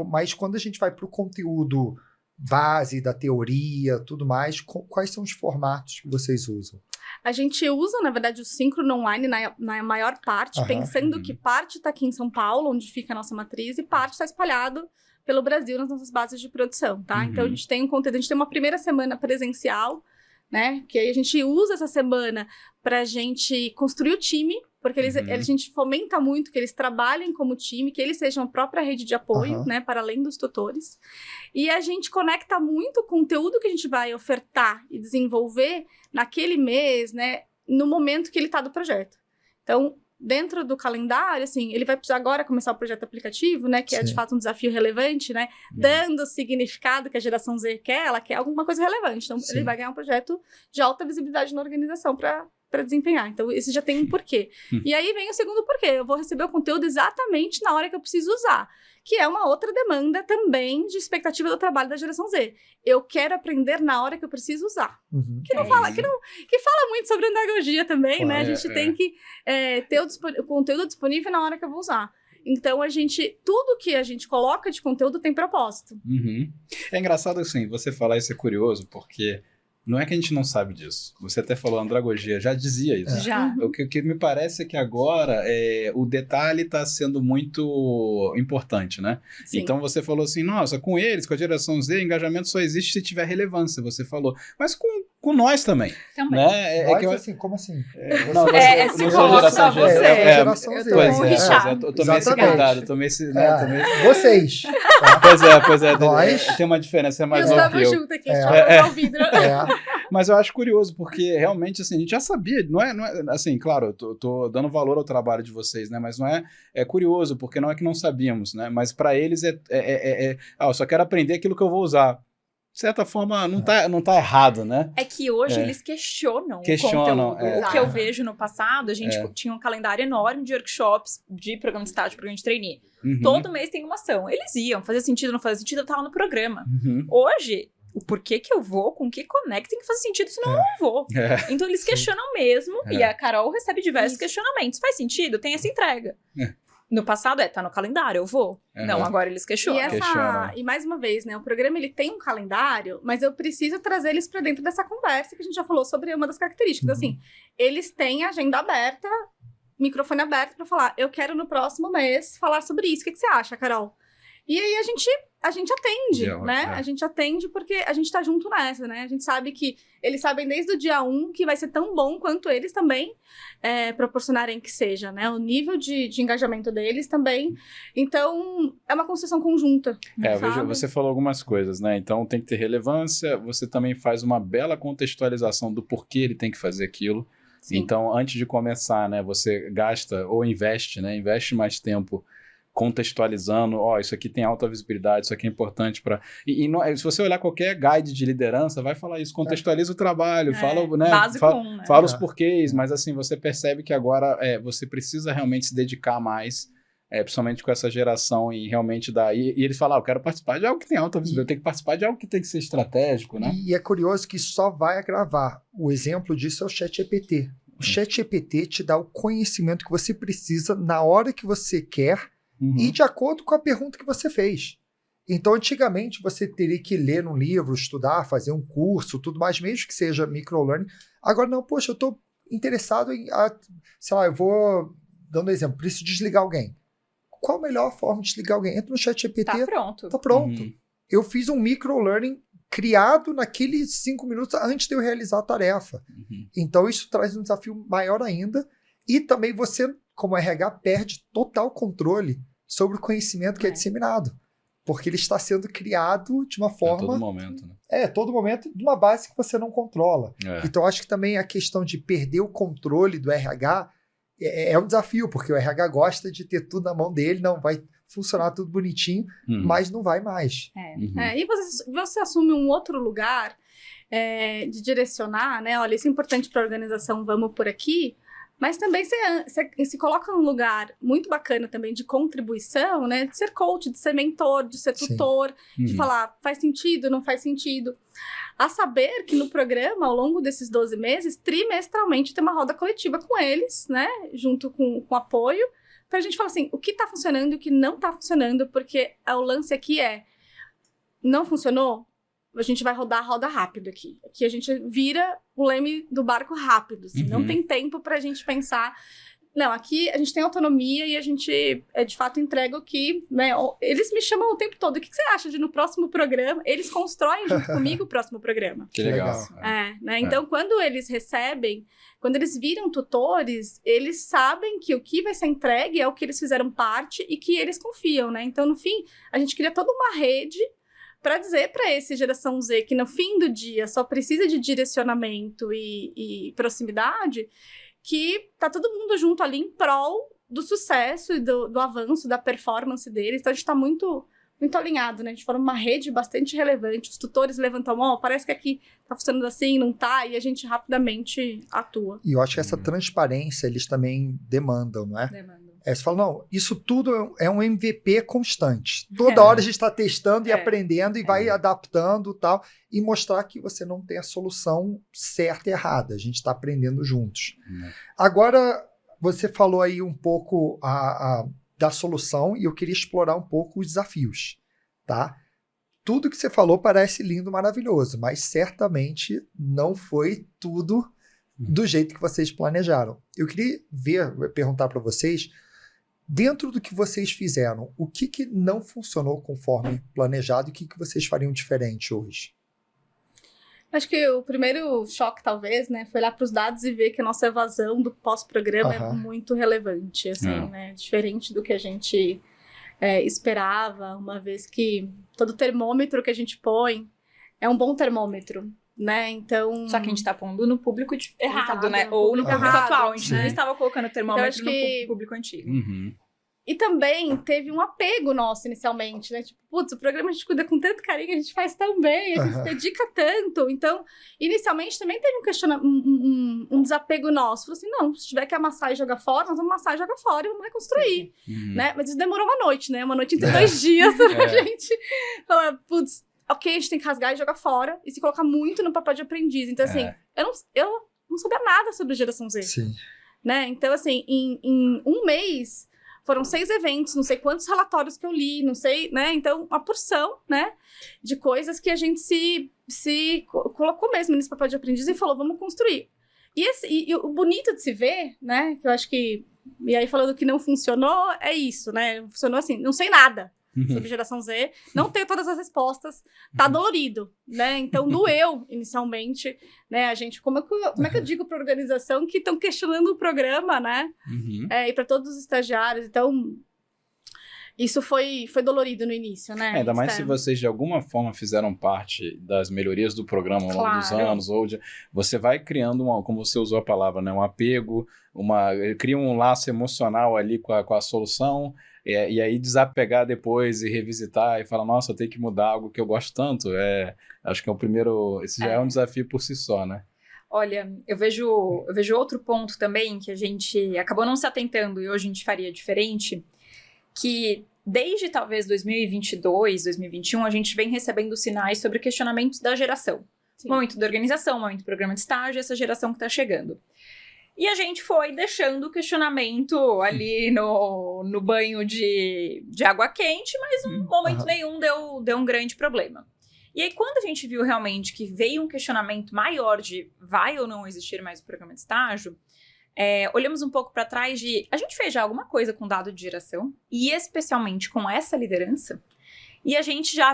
Speaker 2: mas quando a gente vai para o conteúdo base da teoria, tudo mais, quais são os formatos que vocês usam?
Speaker 1: A gente usa, na verdade, o síncrono online na maior parte, pensando que parte está aqui em São Paulo, onde fica a nossa matriz, e parte está espalhado pelo Brasil nas nossas bases de produção, tá? Então, a gente tem um conteúdo, a gente tem uma primeira semana presencial, né? Que aí a gente usa essa semana para a gente construir o time, porque a gente fomenta muito que eles trabalhem como time, que eles sejam a própria rede de apoio, né? Para além dos tutores. E a gente conecta muito o conteúdo que a gente vai ofertar e desenvolver naquele mês, né? No momento que ele está do projeto. Então, dentro do calendário, assim, ele vai precisar agora começar o projeto aplicativo, né? Que é, de fato, um desafio relevante, né? Dando o significado que a geração Z quer, ela quer alguma coisa relevante. Então, ele vai ganhar um projeto de alta visibilidade na organização para desempenhar. Então, esse já tem um porquê. E aí vem o segundo porquê. Eu vou receber o conteúdo exatamente na hora que eu preciso usar. Que é uma outra demanda também de expectativa do trabalho da geração Z. Eu quero aprender na hora que eu preciso usar. Que fala muito sobre andragogia também, né? A gente tem que ter o conteúdo disponível na hora que eu vou usar. Então, tudo que a gente coloca de conteúdo tem propósito.
Speaker 3: É engraçado assim, você falar isso é curioso, porque não é que a gente não sabe disso. Você até falou, a andragogia já dizia isso.
Speaker 4: Já.
Speaker 3: O que me parece é que agora o detalhe está sendo muito importante, né?
Speaker 1: Sim.
Speaker 3: Então você falou assim, nossa, com eles, com a geração Z, engajamento só existe se tiver relevância, você falou. Mas com nós também. Né?
Speaker 2: Nós, assim, como assim?
Speaker 3: Não sou geração Z.
Speaker 2: Geração Z.
Speaker 3: Eu tomei esse cuidado, tomei esse...
Speaker 2: Vocês.
Speaker 3: Pois é.
Speaker 2: Nós.
Speaker 3: Tem uma diferença, é mais
Speaker 1: novo
Speaker 3: novo que eu.
Speaker 1: Junto aqui, o vidro.
Speaker 3: Mas eu acho curioso, porque realmente, assim, a gente já sabia, não é assim, claro, eu tô dando valor ao trabalho de vocês, né, mas não é curioso, porque não é que não sabíamos, né, mas para eles eu só quero aprender aquilo que eu vou usar. De certa forma, não tá errado, né?
Speaker 4: É que hoje eles questionam o conteúdo. O que eu vejo no passado, a gente tinha um calendário enorme de workshops, de programa de estágio, programa de trainee. Todo mês tem uma ação. Eles iam, fazia sentido, não fazia sentido, eu tava no programa. Hoje, o porquê que eu vou, com que conecta, tem que fazer sentido, senão eu não vou. Então eles questionam mesmo, e a Carol recebe diversos questionamentos. Faz sentido? Tem essa entrega. No passado tá no calendário, eu vou. Não, agora eles questionam.
Speaker 1: E mais uma vez, né, o programa ele tem um calendário, mas eu preciso trazer eles para dentro dessa conversa que a gente já falou sobre uma das características. Assim, eles têm agenda aberta, microfone aberto para falar, eu quero no próximo mês falar sobre isso. O que você acha, Carol? E aí a gente atende, né? A gente atende porque a gente tá junto nessa, né? A gente sabe que eles sabem desde o dia 1 que vai ser tão bom quanto eles também proporcionarem que seja, né? O nível de engajamento deles também. Então, é uma construção conjunta.
Speaker 3: Veja, você falou algumas coisas, né? Então, tem que ter relevância. Você também faz uma bela contextualização do porquê ele tem que fazer aquilo. Sim. Então, antes de começar, né? Você gasta ou investe, né? Investe mais tempo contextualizando, isso aqui tem alta visibilidade, isso aqui é importante para... se você olhar qualquer guide de liderança, vai falar isso, contextualiza o trabalho, fala, né, fala os porquês, mas assim, você percebe que agora você precisa realmente se dedicar mais, principalmente com essa geração e realmente dar... E eles falam, eu quero participar de algo que tem alta visibilidade, eu tenho que participar de algo que tem que ser estratégico, né?
Speaker 2: E é curioso que só vai agravar. O exemplo disso é o ChatGPT. O ChatGPT te dá o conhecimento que você precisa na hora que você quer, e de acordo com a pergunta que você fez. Então, antigamente, você teria que ler um livro, estudar, fazer um curso, tudo mais, mesmo que seja microlearning. Agora, não, poxa, eu estou interessado em, sei lá, eu vou, dando um exemplo, preciso desligar alguém. Qual a melhor forma de desligar alguém? Entra no ChatGPT.
Speaker 4: Tá pronto.
Speaker 2: Tá pronto. Eu fiz um microlearning criado naqueles 5 minutos antes de eu realizar a tarefa. Então, isso traz um desafio maior ainda. E também você, como RH, perde total controle sobre o conhecimento que é disseminado. Porque ele está sendo criado de uma forma...
Speaker 3: A todo momento, né?
Speaker 2: Todo momento, de uma base que você não controla. Então, acho que também a questão de perder o controle do RH é um desafio, porque o RH gosta de ter tudo na mão dele, não vai funcionar tudo bonitinho, mas não vai mais.
Speaker 1: E você assume um outro lugar de direcionar, né? Olha, isso é importante para a organização, vamos por aqui. Mas também você se coloca num lugar muito bacana também de contribuição, né? De ser coach, de ser mentor, de ser tutor, de falar, faz sentido, não faz sentido. A saber que no programa, ao longo desses 12 meses, trimestralmente tem uma roda coletiva com eles, né? Junto com apoio, pra gente falar assim, o que tá funcionando e o que não tá funcionando, porque o lance aqui não funcionou? A gente vai rodar a roda rápido aqui. Aqui a gente vira o leme do barco rápido. Assim, não tem tempo pra gente pensar. Não, aqui a gente tem autonomia e a gente, de fato, entrega o que... Né, eles me chamam o tempo todo. O que você acha de no próximo programa? Eles constroem junto comigo o próximo programa.
Speaker 3: Que legal.
Speaker 1: Né? Então, quando eles recebem, quando eles viram tutores, eles sabem que o que vai ser entregue é o que eles fizeram parte e que eles confiam, né? Então, no fim, a gente cria toda uma rede para dizer para esse geração Z que no fim do dia só precisa de direcionamento e proximidade, que tá todo mundo junto ali em prol do sucesso e do avanço, da performance deles. Então a gente tá muito, muito alinhado, né? A gente forma uma rede bastante relevante. Os tutores levantam a mão, parece que aqui tá funcionando assim, não tá, e a gente rapidamente atua.
Speaker 2: E eu acho que essa transparência eles também demandam, não é?
Speaker 4: Demandam.
Speaker 2: Você fala, não, isso tudo é um MVP constante. Toda hora a gente está testando e aprendendo e vai adaptando tal, e mostrar que você não tem a solução certa e errada. A gente está aprendendo juntos. Agora, você falou aí um pouco da solução e eu queria explorar um pouco os desafios, tá? Tudo que você falou parece lindo, maravilhoso, mas certamente não foi tudo do jeito que vocês planejaram. Eu queria perguntar para vocês, dentro do que vocês fizeram, o que não funcionou conforme planejado e o que vocês fariam diferente hoje?
Speaker 1: Acho que o primeiro choque, talvez, né, foi olhar para os dados e ver que a nossa evasão do pós-programa é muito relevante, assim, né, diferente do que a gente esperava, uma vez que todo termômetro que a gente põe é um bom termômetro, né, então...
Speaker 4: Só que a gente tá pondo no público errado, né, ou no público atual, a gente não estava colocando o termômetro no público antigo.
Speaker 1: E também teve um apego nosso inicialmente, né? Tipo, putz, o programa a gente cuida com tanto carinho, a gente faz tão bem, a gente se dedica tanto. Então, inicialmente também teve um desapego nosso. Falou assim, não, se tiver que amassar e jogar fora, nós vamos amassar e jogar fora e vamos reconstruir, né? Mas isso demorou uma noite, né? Uma noite entre 2 dias pra gente falar, putz, ok, a gente tem que rasgar e jogar fora e se colocar muito no papel de aprendiz. Então, assim, eu não sabia nada sobre geração Z.
Speaker 2: Sim.
Speaker 1: Né? Então, assim, em um mês... Foram 6 eventos, não sei quantos relatórios que eu li, não sei, né? Então, uma porção, né? De coisas que a gente se colocou mesmo nesse papel de aprendiz e falou, vamos construir. E o bonito de se ver, né? Que eu acho que... E aí, falando que não funcionou, é isso, né? Funcionou assim, não sei nada sobre geração Z, não tenho todas as respostas, tá dolorido, né? Então, doeu inicialmente, né? A gente, como é que eu digo para a organização que estão questionando o programa, né? E para todos os estagiários, então... Isso foi dolorido no início, né?
Speaker 3: Ainda mais se vocês de alguma forma fizeram parte das melhorias do programa ao longo dos anos, você vai criando, como você usou a palavra, né? Um apego, cria um laço emocional ali com a solução, e aí desapegar depois e revisitar e falar, nossa, eu tenho que mudar algo que eu gosto tanto. Acho que é o primeiro, esse já é um desafio por si só, né?
Speaker 4: Olha, eu vejo outro ponto também que a gente acabou não se atentando e hoje a gente faria diferente, que desde talvez 2022, 2021, a gente vem recebendo sinais sobre questionamentos da geração. Sim. Momento da organização, momento do programa de estágio, essa geração que está chegando. E a gente foi deixando o questionamento ali no banho de água quente, mas em momento nenhum deu um grande problema. E aí, quando a gente viu realmente que veio um questionamento maior de vai ou não existir mais o programa de estágio, olhamos um pouco para trás de a gente fez já alguma coisa com dado de geração, e especialmente com essa liderança, e a gente já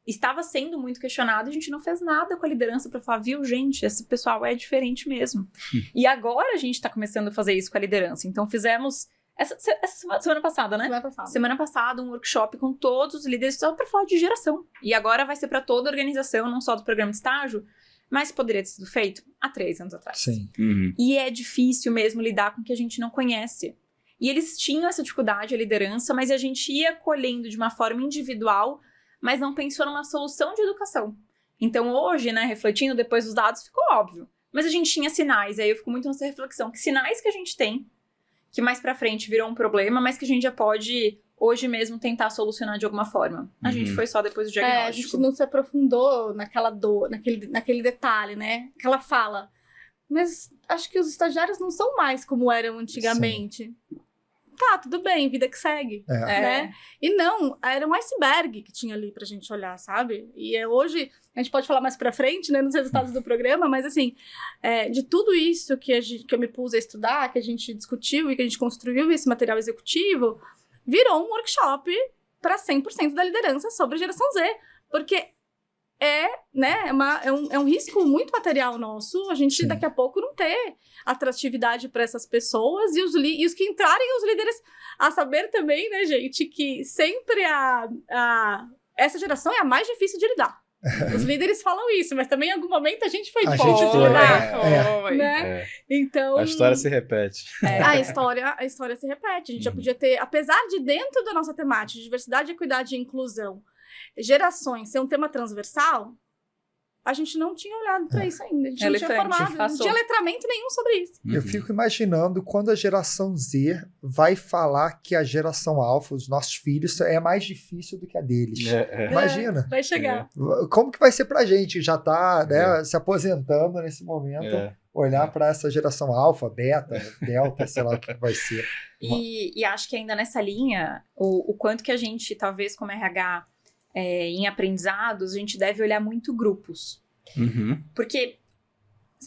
Speaker 4: estava sendo muito questionado, a gente não fez nada com a liderança para falar, viu, gente, esse pessoal é diferente mesmo. E agora a gente está começando a fazer isso com a liderança. Então fizemos, essa semana passada, né? Semana passada, um workshop com todos os líderes só para falar de geração. E agora vai ser para toda a organização, não só do programa de estágio, mas poderia ter sido feito há 3 anos atrás.
Speaker 2: Sim.
Speaker 4: E é difícil mesmo lidar com o que a gente não conhece. E eles tinham essa dificuldade, a liderança, mas a gente ia colhendo de uma forma individual, mas não pensou numa solução de educação. Então hoje, né, refletindo depois dos dados, ficou óbvio. Mas a gente tinha sinais, aí eu fico muito nessa reflexão, que sinais que a gente tem, que mais pra frente virou um problema, mas que a gente já pode, hoje mesmo, tentar solucionar de alguma forma. A gente foi só depois do diagnóstico.
Speaker 1: A gente não se aprofundou naquela dor, naquele detalhe, né? Que ela fala, mas acho que os estagiários não são mais como eram antigamente. Sim. Tá, tudo bem, vida que segue, né? E não, era um iceberg que tinha ali pra gente olhar, sabe? E hoje, a gente pode falar mais pra frente, né, nos resultados do programa, mas assim, de tudo isso que eu me pus a estudar, que a gente discutiu e que a gente construiu esse material executivo, virou um workshop para 100% da liderança sobre geração Z, porque é um risco muito material nosso, a gente daqui a pouco não ter atratividade para essas pessoas, e os que entrarem, os líderes, a saber também, né, gente, que sempre essa geração é a mais difícil de lidar. Os líderes falam isso, mas também em algum momento a gente foi difícil de lidar. Né? Então,
Speaker 3: a história se repete.
Speaker 1: A história se repete. A gente já podia ter, apesar de dentro da nossa temática de diversidade, equidade e inclusão, gerações ser um tema transversal, a gente não tinha olhado para isso ainda. A gente não tinha formado, não tinha letramento nenhum sobre isso.
Speaker 2: Eu fico imaginando quando a geração Z vai falar que a geração alfa, os nossos filhos, é mais difícil do que a deles. Imagina.
Speaker 1: Vai chegar.
Speaker 2: Como que vai ser pra gente? Já tá se aposentando nesse momento. Olhar para essa geração alfa, beta, delta, sei lá o que vai ser.
Speaker 4: E acho que ainda nessa linha, o quanto que a gente, talvez como RH, em aprendizados, a gente deve olhar muito grupos. Porque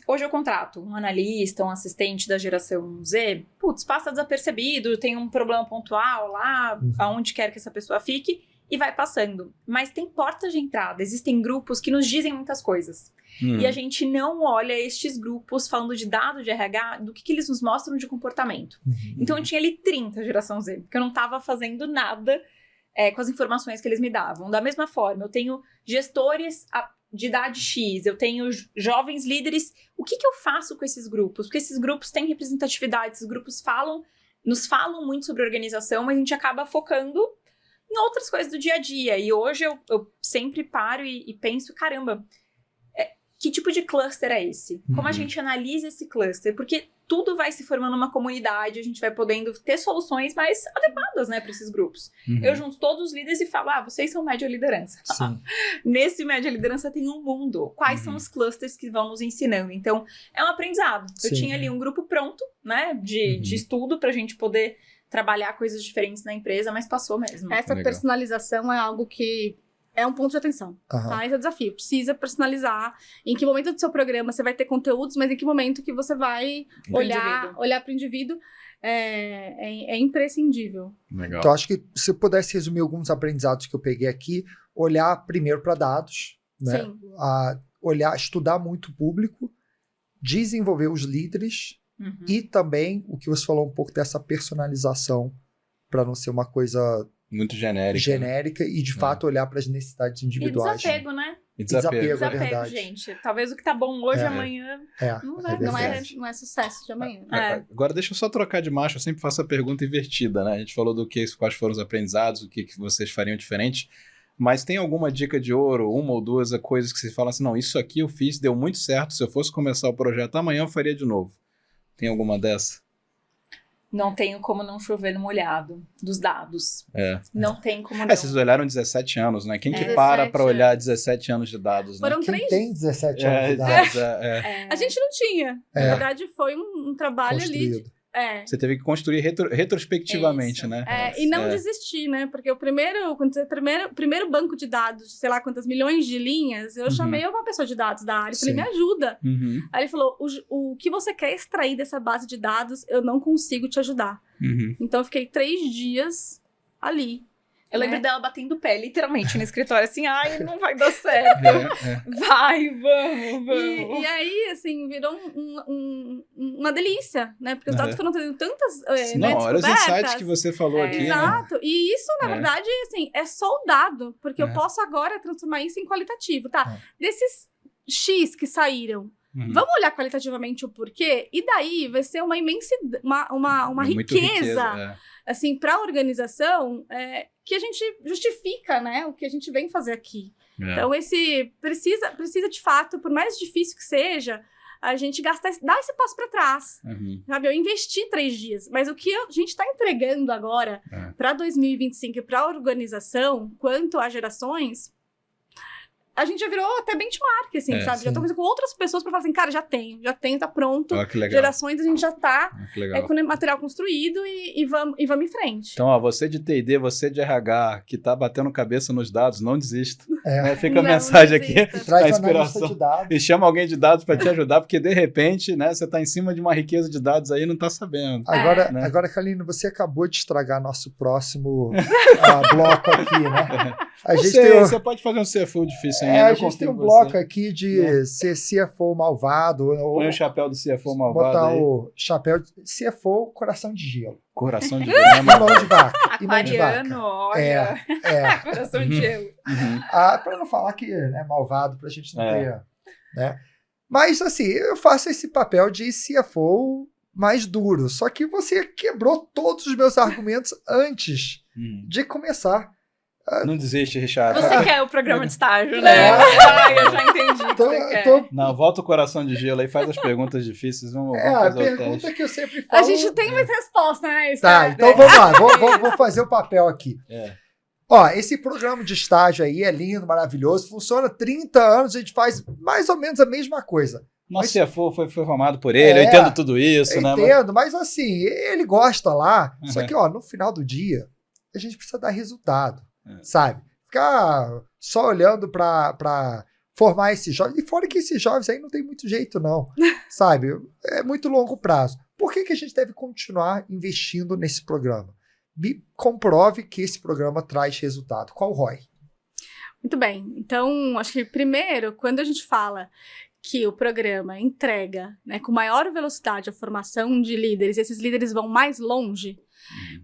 Speaker 4: hoje eu contrato um analista, um assistente da geração Z, passa desapercebido, tem um problema pontual lá, aonde quer que essa pessoa fique, e vai passando. Mas tem portas de entrada, existem grupos que nos dizem muitas coisas. E a gente não olha estes grupos falando de dado de RH, do que eles nos mostram de comportamento. Então eu tinha ali 30 geração Z, porque eu não estava fazendo nada com as informações que eles me davam. Da mesma forma, eu tenho gestores de idade X, eu tenho jovens líderes. O que eu faço com esses grupos? Porque esses grupos têm representatividade, esses grupos nos falam muito sobre organização, mas a gente acaba focando em outras coisas do dia a dia. E hoje eu sempre paro e penso, caramba, que tipo de cluster é esse? Como a gente analisa esse cluster? Porque tudo vai se formando uma comunidade, a gente vai podendo ter soluções mais adequadas, né, para esses grupos. Eu junto todos os líderes e falo, vocês são média liderança. Nesse média liderança tem um mundo. Quais são os clusters que vão nos ensinando? Então, é um aprendizado. Eu tinha ali um grupo pronto, né, de estudo pra gente poder trabalhar coisas diferentes na empresa, mas passou mesmo.
Speaker 1: Essa personalização é algo que é um ponto de atenção, tá? Esse é o desafio. Precisa personalizar. Em que momento do seu programa você vai ter conteúdos, mas em que momento que você vai olhar para o indivíduo é imprescindível.
Speaker 3: Legal.
Speaker 2: Então, acho que se eu pudesse resumir alguns aprendizados que eu peguei aqui, olhar primeiro para dados, né?
Speaker 1: Sim.
Speaker 2: Estudar muito o público, desenvolver os líderes e também o que você falou um pouco dessa personalização para não ser uma coisa
Speaker 3: muito genérica
Speaker 2: e de fato olhar para as necessidades individuais.
Speaker 4: E desapego, né?
Speaker 2: Desapego, é verdade.
Speaker 4: Gente. Talvez o que tá bom hoje, amanhã
Speaker 1: não é sucesso de amanhã.
Speaker 3: Agora deixa eu só trocar de macho, eu sempre faço a pergunta invertida, né? A gente falou quais foram os aprendizados, o que vocês fariam diferente, mas tem alguma dica de ouro, uma ou duas coisas que você fala assim, não, isso aqui eu fiz, deu muito certo, se eu fosse começar o projeto amanhã eu faria de novo. Tem alguma dessa?
Speaker 4: Não tenho como não chover no molhado dos dados. Não tem como não.
Speaker 3: Vocês olharam 17 anos, né? Quem que
Speaker 1: 17
Speaker 3: para olhar 17 anos de dados, né?
Speaker 1: Foram
Speaker 2: Quem
Speaker 1: 3
Speaker 2: tem 17 anos de idade?
Speaker 1: A gente não tinha. Na verdade, foi um trabalho
Speaker 2: Construído.
Speaker 1: ali.
Speaker 3: Você teve que construir retrospectivamente,
Speaker 4: Isso.
Speaker 3: né?
Speaker 1: E não desistir, né? Porque o primeiro banco de dados, de sei lá quantas milhões de linhas, eu chamei uma pessoa de dados da área e falei,
Speaker 2: Sim.
Speaker 1: me ajuda.
Speaker 3: Uhum,
Speaker 1: Aí ele falou, o que você quer extrair dessa base de dados, eu não consigo te ajudar.
Speaker 3: uhum.
Speaker 1: Então eu fiquei 3 dias ali.
Speaker 4: Eu lembro
Speaker 1: né?
Speaker 4: dela batendo o pé, literalmente, no escritório, assim, ai, não vai dar certo. Vai, vamos.
Speaker 1: E aí, assim, virou uma delícia, né? Porque os dados foram tendo tantas
Speaker 3: Não, olha os
Speaker 1: descobertas.
Speaker 3: insights que você falou aqui, né?
Speaker 1: Exato. E isso, na verdade, assim, é só o dado, porque eu posso agora transformar isso em qualitativo, tá? Desses X que saíram, vamos olhar qualitativamente o porquê? E daí vai ser uma imensidade, uma riqueza, assim, para a organização, que a gente justifica, né, o que a gente vem fazer aqui. Então, precisa de fato, por mais difícil que seja, a gente dar esse passo para trás. Sabe? Eu investi 3 dias, mas o que a gente está entregando agora para 2025 e para a organização, quanto a gerações, a gente já virou até benchmark, assim, sabe?
Speaker 2: Sim.
Speaker 1: Já tô conversando com outras pessoas para falar assim, cara, já tenho, tá pronto.
Speaker 3: Que legal.
Speaker 1: Gerações, a gente já tá
Speaker 3: Que legal.
Speaker 1: com o material construído e vamos em frente.
Speaker 3: Então, ó, você de T&D, você de RH, que tá batendo cabeça nos dados, não desista. Fica a
Speaker 1: Não
Speaker 3: mensagem
Speaker 1: desista.
Speaker 3: aqui, a
Speaker 2: Traz analista
Speaker 3: inspiração.
Speaker 2: de dados.
Speaker 3: E chama alguém de dados para te ajudar, porque de repente, né, você tá em cima de uma riqueza de dados aí e não tá sabendo.
Speaker 2: Agora, Kaline, você acabou de estragar nosso próximo bloco aqui, né?
Speaker 3: Você pode fazer um CFO difícil ainda.
Speaker 2: A gente tem um bloco aqui de ser CFO malvado.
Speaker 3: Põe o chapéu do CFO malvado
Speaker 2: botar
Speaker 3: aí.
Speaker 2: o chapéu de CFO coração de gelo.
Speaker 3: Coração de
Speaker 2: E mão de vaca. E mão de vaca.
Speaker 4: Aquariano, olha. Coração de gelo.
Speaker 2: Para não falar que é malvado, pra gente não ter... Né? Mas, assim, eu faço esse papel de CFO mais duro. Só que você quebrou todos os meus argumentos antes de começar.
Speaker 3: Não desiste, Richard.
Speaker 4: Você quer o programa de estágio, né? Eu já entendi o que você quer.
Speaker 3: Não, volta o coração de gelo aí, faz as perguntas difíceis. Vamos fazer
Speaker 2: a
Speaker 3: o teste.
Speaker 2: pergunta que eu sempre falo...
Speaker 1: A gente tem mais resposta, né?
Speaker 2: Tá, então vamos lá. Vou fazer o papel aqui. Ó, esse programa de estágio aí é lindo, maravilhoso, funciona há 30 anos, a gente faz mais ou menos a mesma coisa.
Speaker 3: Nosso CFO foi formado por ele, eu entendo tudo isso, né?
Speaker 2: Entendo, mas assim, ele gosta lá, só que, ó, no final do dia, a gente precisa dar resultado. Sabe? Ficar só olhando para formar esses jovens. E fora que esses jovens aí não tem muito jeito, não. Sabe? É muito longo prazo. Por que a gente deve continuar investindo nesse programa? Me comprove que esse programa traz resultado. Qual o ROI?
Speaker 1: Muito bem. Então, acho que primeiro, quando a gente fala que o programa entrega, né, com maior velocidade a formação de líderes, e esses líderes vão mais longe,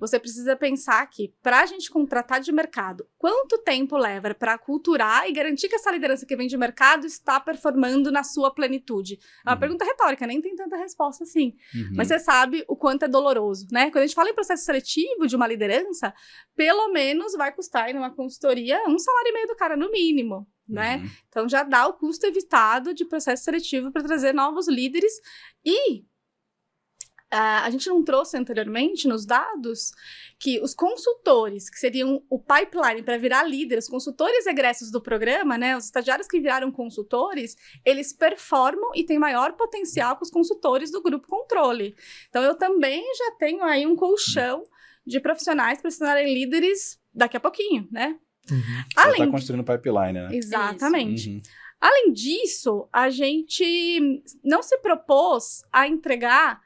Speaker 1: você precisa pensar que, para a gente contratar de mercado, quanto tempo leva para aculturar e garantir que essa liderança que vem de mercado está performando na sua plenitude? É uma pergunta retórica, nem tem tanta resposta assim. Mas você sabe o quanto é doloroso, né? Quando a gente fala em processo seletivo de uma liderança, pelo menos vai custar em uma consultoria $1,5 salário do cara, no mínimo. Né? Então já dá o custo evitado de processo seletivo para trazer novos líderes. E a gente não trouxe anteriormente nos dados que os consultores, que seriam o pipeline para virar líderes, consultores egressos do programa, né, os estagiários que viraram consultores, eles performam e têm maior potencial que os consultores do grupo controle. Então eu também já tenho aí um colchão de profissionais para se tornarem líderes daqui a pouquinho, né?
Speaker 3: Você está construindo pipeline, né?
Speaker 1: Exatamente. Além disso, a gente não se propôs a entregar,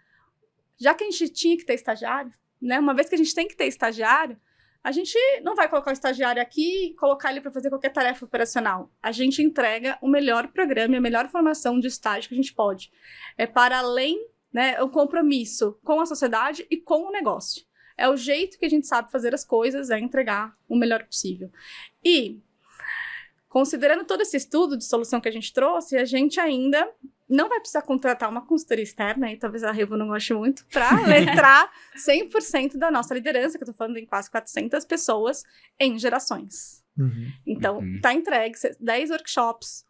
Speaker 1: já que a gente tinha que ter estagiário, né? Uma vez que a gente tem que ter estagiário, a gente não vai colocar o estagiário aqui e colocar ele para fazer qualquer tarefa operacional. A gente entrega o melhor programa e a melhor formação de estágio que a gente pode. É para além, né, o compromisso com a sociedade e com o negócio. É o jeito que a gente sabe fazer as coisas, é entregar o melhor possível. E, considerando todo esse estudo de solução que a gente trouxe, a gente ainda não vai precisar contratar uma consultoria externa, e talvez a Revo não goste muito, para letrar 100% da nossa liderança, que eu estou falando em quase 400 pessoas, em gerações. Então, tá entregue 10 workshops,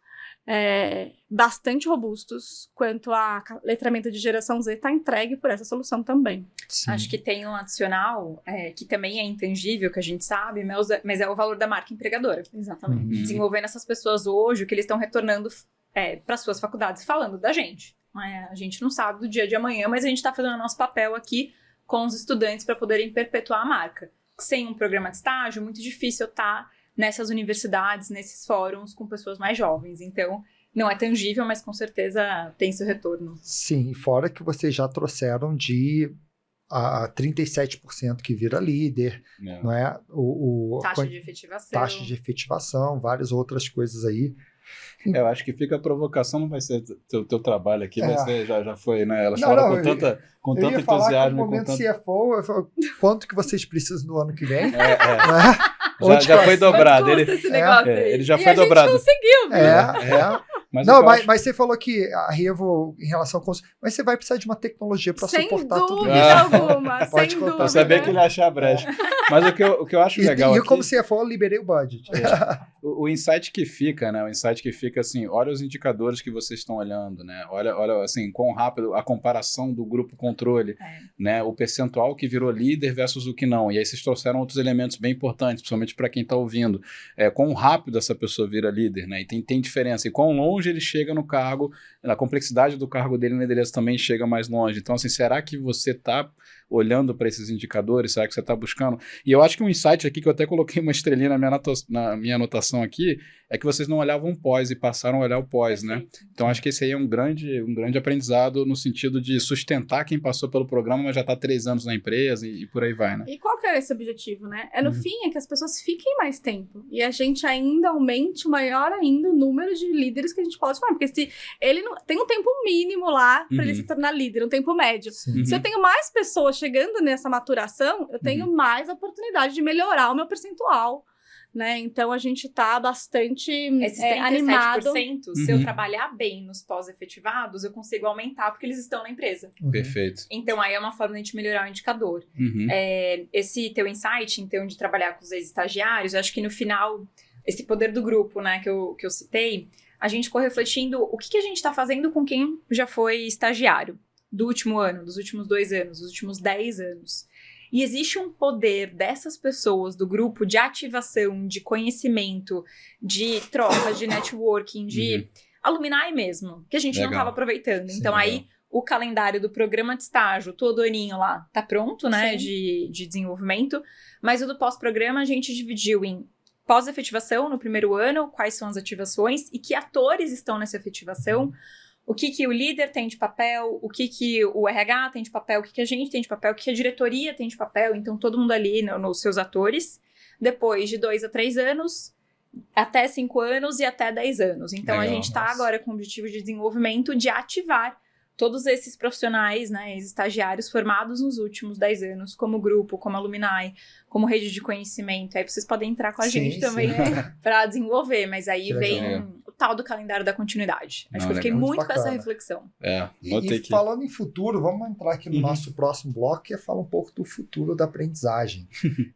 Speaker 1: bastante robustos, quanto a letramento de geração Z está entregue por essa solução também.
Speaker 2: Sim.
Speaker 4: Acho que tem um adicional, que também é intangível, que a gente sabe, mas é o valor da marca empregadora.
Speaker 1: Exatamente.
Speaker 4: Desenvolvendo essas pessoas hoje, o que eles estão retornando para suas faculdades, falando da gente. A gente não sabe do dia de amanhã, mas a gente está fazendo o nosso papel aqui com os estudantes para poderem perpetuar a marca. Sem um programa de estágio, é muito difícil estar nessas universidades, nesses fóruns com pessoas mais jovens. Então, não é tangível, mas com certeza tem seu retorno.
Speaker 2: Sim, fora que vocês já trouxeram de 37% que vira líder, não é?
Speaker 4: Taxa de efetivação,
Speaker 2: várias outras coisas aí.
Speaker 3: Eu acho que fica a provocação, não vai ser teu trabalho aqui, vai ser, já foi, né? Elas falaram com tanto entusiasmo.
Speaker 2: No momento CFO, eu falo, quanto que vocês precisam no ano que vem?
Speaker 3: Já foi dobrado. Ele já foi dobrado.
Speaker 1: A gente conseguiu, viu?
Speaker 2: Mas você falou que a Revo, em relação com... Mas você vai precisar de uma tecnologia para suportar tudo isso.
Speaker 1: Sem dúvida alguma, sem dúvida.
Speaker 3: Eu sabia que ele ia achar a brecha. Mas o que eu acho legal aqui...
Speaker 2: E como CFO, eu liberei o budget.
Speaker 3: O insight que fica, né? O insight que fica assim, olha os indicadores que vocês estão olhando, né? Olha assim, quão rápido a comparação do grupo controle, né? O percentual que virou líder versus o que não. E aí vocês trouxeram outros elementos bem importantes, principalmente para quem está ouvindo. Quão rápido essa pessoa vira líder, né? E tem diferença. E quão longe ele chega no cargo, a complexidade do cargo dele na liderança também chega mais longe. Então, assim, será que você está olhando para esses indicadores? Será que você está buscando? E eu acho que um insight aqui, que eu até coloquei uma estrelinha na minha anotação aqui, é que vocês não olhavam o pós e passaram a olhar o pós, né? Então, acho que esse aí é um grande aprendizado no sentido de sustentar quem passou pelo programa, mas já está há 3 anos na empresa e por aí vai, né?
Speaker 1: E qual que é esse objetivo, né? No fim, é que as pessoas fiquem mais tempo e a gente ainda aumente maior ainda o número de líderes que a gente pode formar, porque se ele não tem um tempo mínimo lá para ele se tornar líder, um tempo médio. Se eu tenho mais pessoas chegando nessa maturação, eu tenho mais oportunidade de melhorar o meu percentual, né? Então a gente tá bastante
Speaker 4: Esses 37%,
Speaker 1: animado.
Speaker 4: Se eu trabalhar bem nos pós-efetivados, eu consigo aumentar porque eles estão na empresa.
Speaker 3: Perfeito.
Speaker 4: Então aí é uma forma de a gente melhorar o indicador. Esse teu insight, então, de trabalhar com os ex-estagiários, eu acho que no final, esse poder do grupo, né, que eu citei, a gente ficou refletindo o que a gente está fazendo com quem já foi estagiário do último ano, dos últimos 2 anos, dos últimos 10 anos. E existe um poder dessas pessoas do grupo de ativação, de conhecimento, de troca, de networking, de alumni mesmo, que a gente não estava aproveitando. Então aí o calendário do programa de estágio, todo aninho lá, tá pronto, né, de desenvolvimento, mas o do pós-programa a gente dividiu em pós-efetivação no primeiro ano, quais são as ativações e que atores estão nessa efetivação, o que o líder tem de papel, o que o RH tem de papel, o que a gente tem de papel, o que a diretoria tem de papel, então todo mundo ali nos seus atores, depois de 2 a 3 anos, até 5 anos e até 10 anos. Então a gente está agora com o objetivo de desenvolvimento de ativar todos esses profissionais, né, estagiários formados nos últimos 10 anos, como grupo, como alumni, como rede de conhecimento. Aí vocês podem entrar com a gente também para desenvolver, mas aí vem o tal do calendário da continuidade. Acho que eu fiquei muito com essa reflexão.
Speaker 2: E falando em futuro, vamos entrar aqui no nosso próximo bloco, que é falar um pouco do futuro da aprendizagem.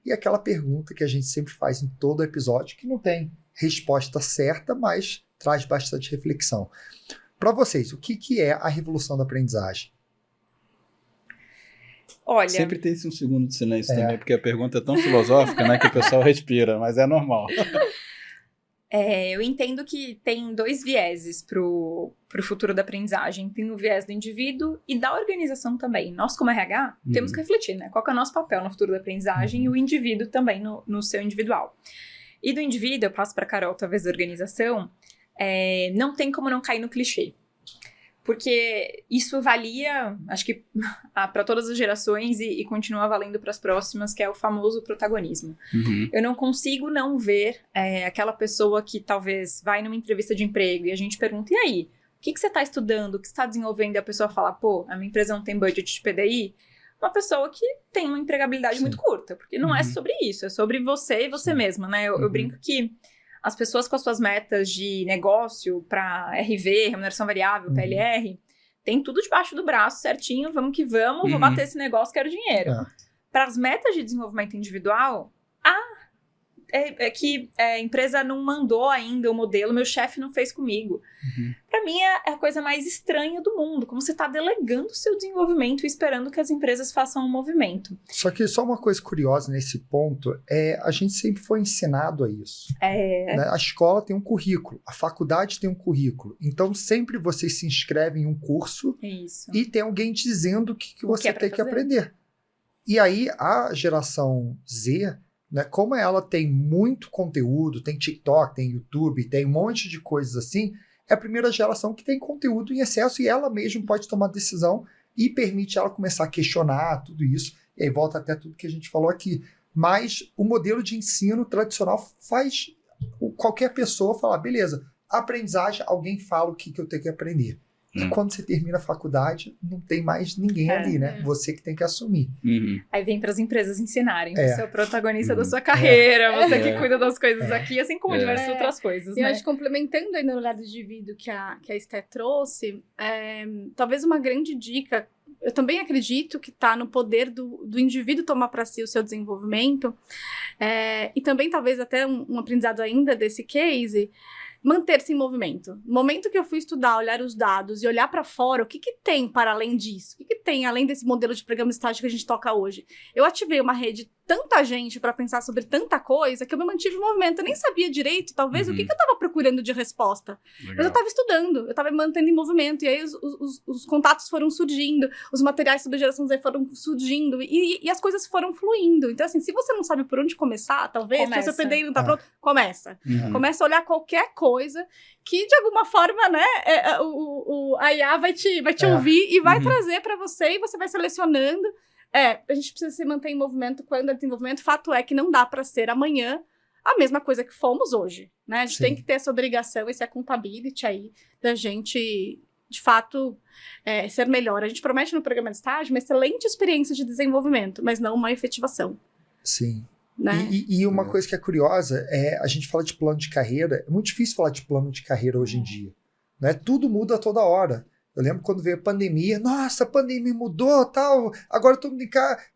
Speaker 2: E aquela pergunta que a gente sempre faz em todo episódio, que não tem resposta certa, mas traz bastante reflexão. Para vocês, o que é a revolução da aprendizagem?
Speaker 4: Olha...
Speaker 3: Sempre tem esse 1 segundo de silêncio também, porque a pergunta é tão filosófica, né, que o pessoal respira, mas é normal.
Speaker 4: Eu entendo que tem 2 vieses pro futuro da aprendizagem. Tem o viés do indivíduo e da organização também. Nós, como RH, temos que refletir, né? Qual que é o nosso papel no futuro da aprendizagem e o indivíduo também no seu individual. E do indivíduo, eu passo para a Carol, talvez, da organização... não tem como não cair no clichê. Porque isso valia, acho que para todas as gerações e continua valendo para as próximas, que é o famoso protagonismo. Eu não consigo não ver aquela pessoa que talvez vai numa entrevista de emprego e a gente pergunta, e aí, o que você está estudando, o que você está desenvolvendo? E a pessoa fala, pô, a minha empresa não tem budget de PDI. Uma pessoa que tem uma empregabilidade muito curta, porque não é sobre isso, é sobre você e você mesma, né? Eu brinco que as pessoas com as suas metas de negócio para RV, remuneração variável, PLR, tem tudo debaixo do braço, certinho, vamos que vamos, vou bater esse negócio, quero dinheiro. Para as metas de desenvolvimento individual, que a empresa não mandou ainda o modelo, meu chefe não fez comigo. Pra mim é a coisa mais estranha do mundo, como você tá delegando o seu desenvolvimento e esperando que as empresas façam um movimento.
Speaker 2: Só que só uma coisa curiosa nesse ponto, a gente sempre foi ensinado a isso. Né? A escola tem um currículo, a faculdade tem um currículo, então sempre você se inscreve em um curso e tem alguém dizendo o que você tem que aprender. E aí a geração Z, né, como ela tem muito conteúdo, tem TikTok, tem YouTube, tem um monte de coisas assim, é a primeira geração que tem conteúdo em excesso e ela mesma pode tomar decisão e permite ela começar a questionar tudo isso. E aí volta até tudo que a gente falou aqui. Mas o modelo de ensino tradicional faz qualquer pessoa falar, beleza, aprendizagem, alguém fala o que eu tenho que aprender. E quando você termina a faculdade, não tem mais ninguém ali, né? Você que tem que assumir.
Speaker 4: Aí vem para as empresas ensinarem. Você é o protagonista da sua carreira, você que cuida das coisas aqui, assim como diversas outras coisas,
Speaker 1: né? Eu acho que complementando aí no olhar de indivíduo que a Esté trouxe, talvez uma grande dica, eu também acredito que está no poder do indivíduo tomar para si o seu desenvolvimento, e também talvez até um aprendizado ainda desse case, manter-se em movimento. No momento que eu fui estudar, olhar os dados e olhar para fora, o que tem para além disso? O que tem além desse modelo de programa estágio que a gente toca hoje? Eu ativei uma rede, tanta gente para pensar sobre tanta coisa, que eu me mantive em movimento. Eu nem sabia direito, talvez, o que eu estava procurando de resposta. Legal. Mas eu estava estudando, eu estava me mantendo em movimento. E aí os contatos foram surgindo, os materiais sobre geração Z foram surgindo, e as coisas foram fluindo. Então, assim, se você não sabe por onde começar, talvez, se o seu PDI não está pronto, começa. Começa a olhar qualquer coisa que, de alguma forma, né, a IA vai te ouvir e vai trazer para você, e você vai selecionando. A gente precisa se manter em movimento quando é desenvolvimento. Fato é que não dá para ser amanhã a mesma coisa que fomos hoje, né? A gente tem que ter essa obrigação, esse accountability aí, da gente, de fato, ser melhor. A gente promete no programa de estágio uma excelente experiência de desenvolvimento, mas não uma efetivação.
Speaker 2: Sim.
Speaker 1: Né?
Speaker 2: E uma coisa que é curiosa, a gente fala de plano de carreira, é muito difícil falar de plano de carreira hoje em dia. Né? Tudo muda toda hora. Eu lembro quando veio a pandemia, nossa, a pandemia mudou, tal, agora todo mundo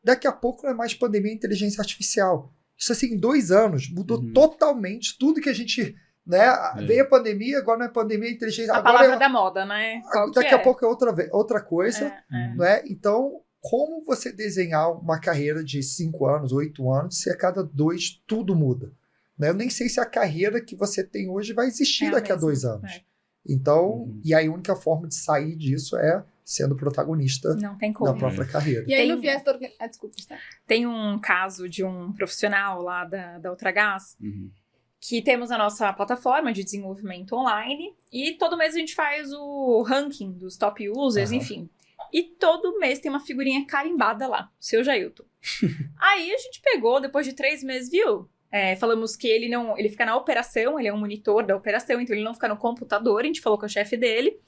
Speaker 2: daqui a pouco não é mais pandemia, é inteligência artificial. Isso assim, em 2 anos, mudou totalmente tudo que a gente, né, veio a pandemia, agora não é pandemia, é inteligência...
Speaker 4: A
Speaker 2: agora
Speaker 4: palavra da moda, né?
Speaker 2: Daqui a pouco é outra coisa, né? Então, como você desenhar uma carreira de 5 anos, 8 anos, se a cada 2 tudo muda? Né? Eu nem sei se a carreira que você tem hoje vai existir daqui a 2 anos. Então, e aí a única forma de sair disso é sendo protagonista da própria carreira.
Speaker 1: E aí no viés da desculpa, tá?
Speaker 4: Tem um caso de um profissional lá da Ultragaz, que temos a nossa plataforma de desenvolvimento online, e todo mês a gente faz o ranking dos top users, enfim. E todo mês tem uma figurinha carimbada lá, seu Jailton. Aí a gente pegou, depois de 3 meses, viu? Falamos que ele fica na operação, ele é um monitor da operação, então ele não fica no computador, a gente falou com o chefe dele.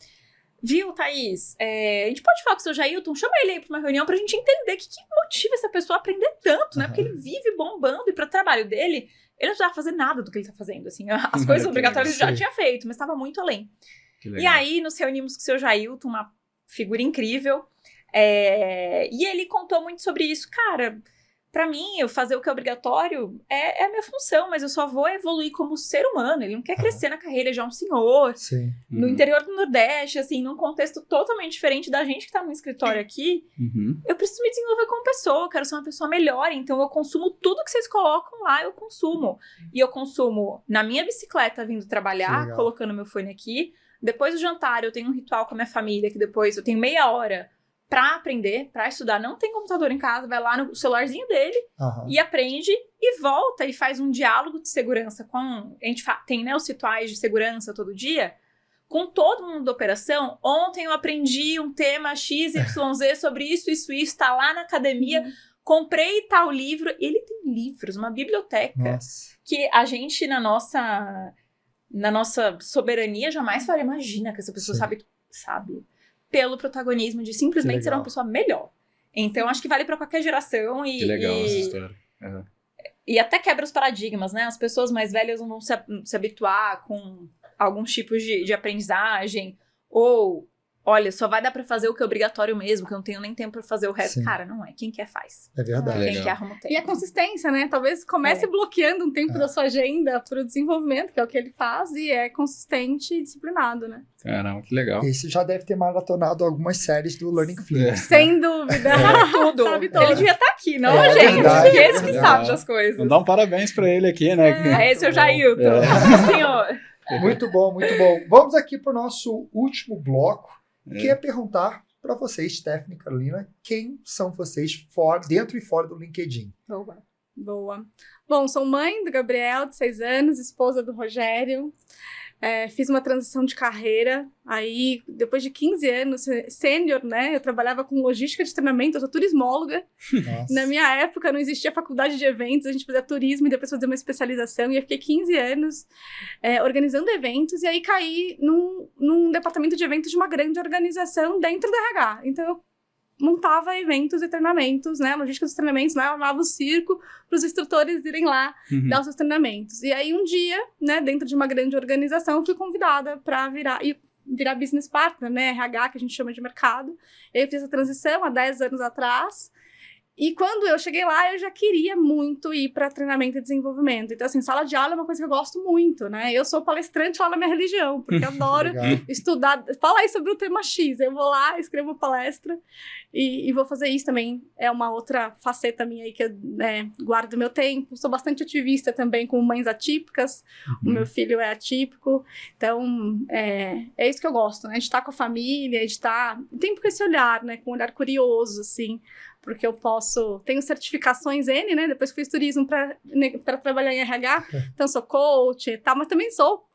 Speaker 4: Viu, Thaís? A gente pode falar com o seu Jailton, chama ele aí para uma reunião pra gente entender o que motiva essa pessoa a aprender tanto, né? Porque ele vive bombando, e para o trabalho dele, ele não precisava fazer nada do que ele tá fazendo, assim. As coisas obrigatórias ele já tinha feito, mas estava muito além. E aí, nos reunimos com o seu Jailton, uma figura incrível, e ele contou muito sobre isso. Cara, pra mim, eu fazer o que é obrigatório é a minha função, mas eu só vou evoluir como ser humano. Ele não quer crescer na carreira, ele já é um senhor.
Speaker 2: Sim.
Speaker 4: No interior do Nordeste, assim, num contexto totalmente diferente da gente que tá no escritório aqui. Eu preciso me desenvolver como pessoa, eu quero ser uma pessoa melhor, então eu consumo tudo que vocês colocam lá, eu consumo. E eu consumo na minha bicicleta vindo trabalhar, colocando meu fone aqui. Depois do jantar, eu tenho um ritual com a minha família, que depois eu tenho meia hora pra aprender, pra estudar. Não tem computador em casa, vai lá no celularzinho dele e aprende e volta e faz um diálogo de segurança com... A gente tem, né, os rituais de segurança todo dia, com todo mundo da operação. Ontem eu aprendi um tema XYZ sobre isso, tá lá na academia, comprei tal livro. Ele tem livros, uma biblioteca, que a gente, na nossa soberania, jamais faria. Imagina que essa pessoa sabe, pelo protagonismo de simplesmente ser uma pessoa melhor. Então, acho que vale pra qualquer geração. Que
Speaker 3: legal essa história.
Speaker 4: E até quebra os paradigmas, né? As pessoas mais velhas não vão se habituar com alguns tipos de aprendizagem, ou olha, só vai dar pra fazer o que é obrigatório mesmo, que eu não tenho nem tempo pra fazer o resto.
Speaker 2: Sim.
Speaker 4: Cara, não é. Quem quer faz.
Speaker 2: É verdade.
Speaker 4: Quem quer arruma o tempo.
Speaker 1: E a consistência, né? Talvez comece bloqueando um tempo da sua agenda para o desenvolvimento, que é o que ele faz, e é consistente e disciplinado, né?
Speaker 3: Caramba, que legal.
Speaker 2: Esse já deve ter maratonado algumas séries do Learning Phoenix.
Speaker 1: Sem dúvida.
Speaker 4: Sabe tudo.
Speaker 1: Sabe tudo.
Speaker 4: Ele devia estar aqui, não a gente.
Speaker 2: verdade,
Speaker 4: Que esse que
Speaker 3: verdade.
Speaker 4: sabe das coisas.
Speaker 3: Vamos dar um parabéns pra ele aqui, né?
Speaker 4: Esse é o Jailton. Senhor.
Speaker 2: Muito bom, muito bom. Vamos aqui para o nosso último bloco, que é perguntar para vocês, Stephanie e Carolina, quem são vocês dentro e fora do LinkedIn?
Speaker 1: Boa. Bom, sou mãe do Gabriel, de 6 anos, esposa do Rogério. Fiz uma transição de carreira. Aí, depois de 15 anos, sênior, né? Eu trabalhava com logística de treinamento, eu sou turismóloga.
Speaker 2: Nossa.
Speaker 1: Na minha época, não existia faculdade de eventos, a gente fazia turismo e depois fazia uma especialização. E eu fiquei 15 anos organizando eventos. E aí, caí num departamento de eventos de uma grande organização dentro da RH. Então, eu montava eventos e treinamentos, né? Logística dos treinamentos, né? Eu armava o circo para os instrutores irem lá dar os seus treinamentos. E aí, um dia, né, dentro de uma grande organização, eu fui convidada para virar business partner, né? RH, que a gente chama de mercado. Eu fiz essa transição há 10 anos atrás. E quando eu cheguei lá, eu já queria muito ir para treinamento e desenvolvimento. Então, assim, sala de aula é uma coisa que eu gosto muito, né? Eu sou palestrante lá na minha religião, porque eu adoro estudar. Fala aí sobre o tema X. Eu vou lá, escrevo palestra e vou fazer isso também. É uma outra faceta minha aí que eu guardo meu tempo. Sou bastante ativista também com mães atípicas. O meu filho é atípico. Então, é isso que eu gosto, né? De estar com a família, de estar... Tempo com esse olhar, né? Com um olhar curioso, assim. Porque eu tenho certificações N, né? Depois fiz turismo para trabalhar em RH, então sou coach e tal, mas também sou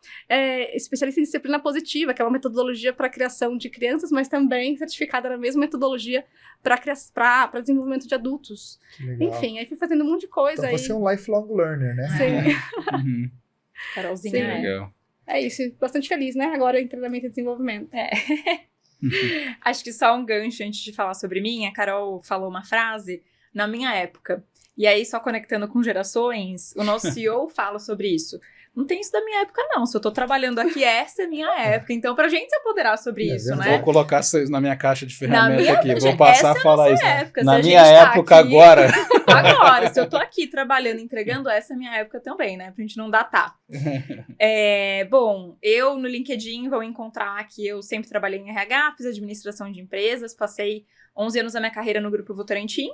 Speaker 1: especialista em disciplina positiva, que é uma metodologia para a criação de crianças, mas também certificada na mesma metodologia para desenvolvimento de adultos. Enfim, aí fui fazendo um monte de coisa.
Speaker 2: Então você é um lifelong learner, né?
Speaker 1: Sim.
Speaker 4: Carolzinha.
Speaker 1: Sim.
Speaker 3: Legal.
Speaker 1: É isso, bastante feliz, né? Agora em treinamento e desenvolvimento.
Speaker 4: Acho que só um gancho antes de falar sobre mim, a Carol falou uma frase na minha época. E aí, só conectando com gerações, o nosso CEO fala sobre isso. Não tem isso da minha época, não. Se eu tô trabalhando aqui, essa é a minha época. Então, pra gente se apoderar sobre isso, né?
Speaker 3: Vou colocar isso na minha caixa de ferramentas aqui. Vou passar a falar isso.
Speaker 4: Época,
Speaker 3: na minha época, aqui, agora.
Speaker 4: Agora, se eu tô aqui trabalhando, entregando, essa é a minha época também, né? Pra gente não datar. Bom, eu no LinkedIn vou encontrar que eu sempre trabalhei em RH, fiz administração de empresas, passei 11 anos da minha carreira no Grupo Votorantim.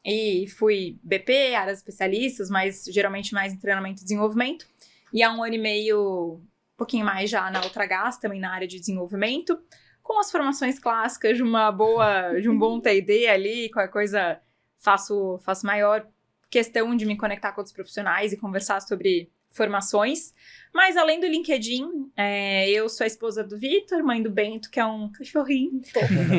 Speaker 4: E fui BP, áreas especialistas, mas geralmente mais em treinamento e desenvolvimento. E há 1 ano e meio, um pouquinho mais já na Ultragaz, também na área de desenvolvimento, com as formações clássicas de um bom T&D ali, qualquer coisa faço maior questão de me conectar com outros profissionais e conversar sobre formações. Mas além do LinkedIn, eu sou a esposa do Vitor, mãe do Bento, que é um cachorrinho.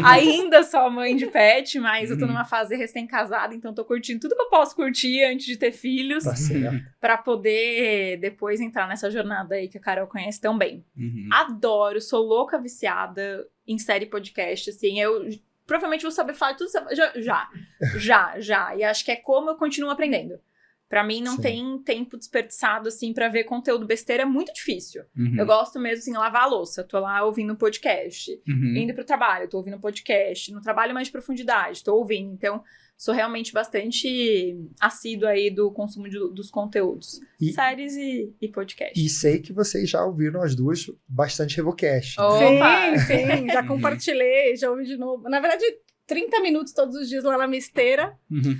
Speaker 4: Ainda sou mãe de pet, mas eu tô numa fase recém-casada, então tô curtindo tudo que eu posso curtir antes de ter filhos.
Speaker 2: Tá certo.
Speaker 4: Pra poder depois entrar nessa jornada aí que a Carol conhece tão bem. Adoro, sou louca viciada em série podcast, assim, eu provavelmente vou saber falar tudo já. E acho que é como eu continuo aprendendo. Pra mim, não tem tempo desperdiçado, assim, pra ver conteúdo besteira, é muito difícil. Eu gosto mesmo, assim, lavar a louça. Tô lá ouvindo podcast. Indo pro trabalho, tô ouvindo podcast. No trabalho, mais de profundidade, tô ouvindo. Então, sou realmente bastante assídua aí do consumo dos conteúdos. Séries e podcast.
Speaker 2: E sei que vocês já ouviram as duas bastante Revocast.
Speaker 1: Né? Sim, já compartilhei, já ouvi de novo. Na verdade... 30 minutos todos os dias lá na minha esteira. Em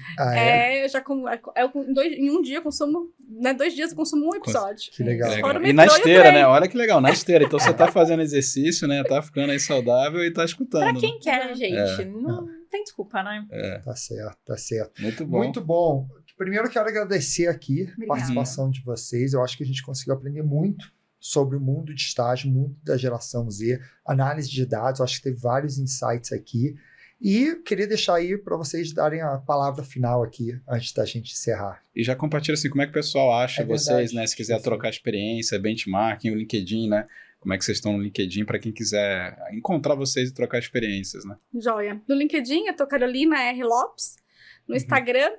Speaker 1: um dia eu consumo, né? 2 dias eu consumo um episódio.
Speaker 2: Que legal.
Speaker 3: E na esteira, né? Olha que legal, na esteira. Então você tá fazendo exercício, né? Tá ficando aí saudável e tá escutando.
Speaker 4: Pra quem quer, gente. Não tem desculpa, né?
Speaker 2: Tá certo.
Speaker 3: Muito bom.
Speaker 2: Muito bom. Primeiro eu quero agradecer aqui a
Speaker 4: Obrigada.
Speaker 2: participação de vocês. Eu acho que a gente conseguiu aprender muito sobre o mundo de estágio, o mundo da geração Z, análise de dados. Eu acho que teve vários insights aqui. E queria deixar aí para vocês darem a palavra final aqui, antes da gente encerrar.
Speaker 3: E já compartilha assim, como é que o pessoal acha vocês,
Speaker 2: verdade.
Speaker 3: né? Se quiser trocar experiência, benchmarking, o LinkedIn, né? Como é que vocês estão no LinkedIn para quem quiser encontrar vocês e trocar experiências, né?
Speaker 1: Joia. No LinkedIn, eu tô Carolina R. Lopes. No Instagram,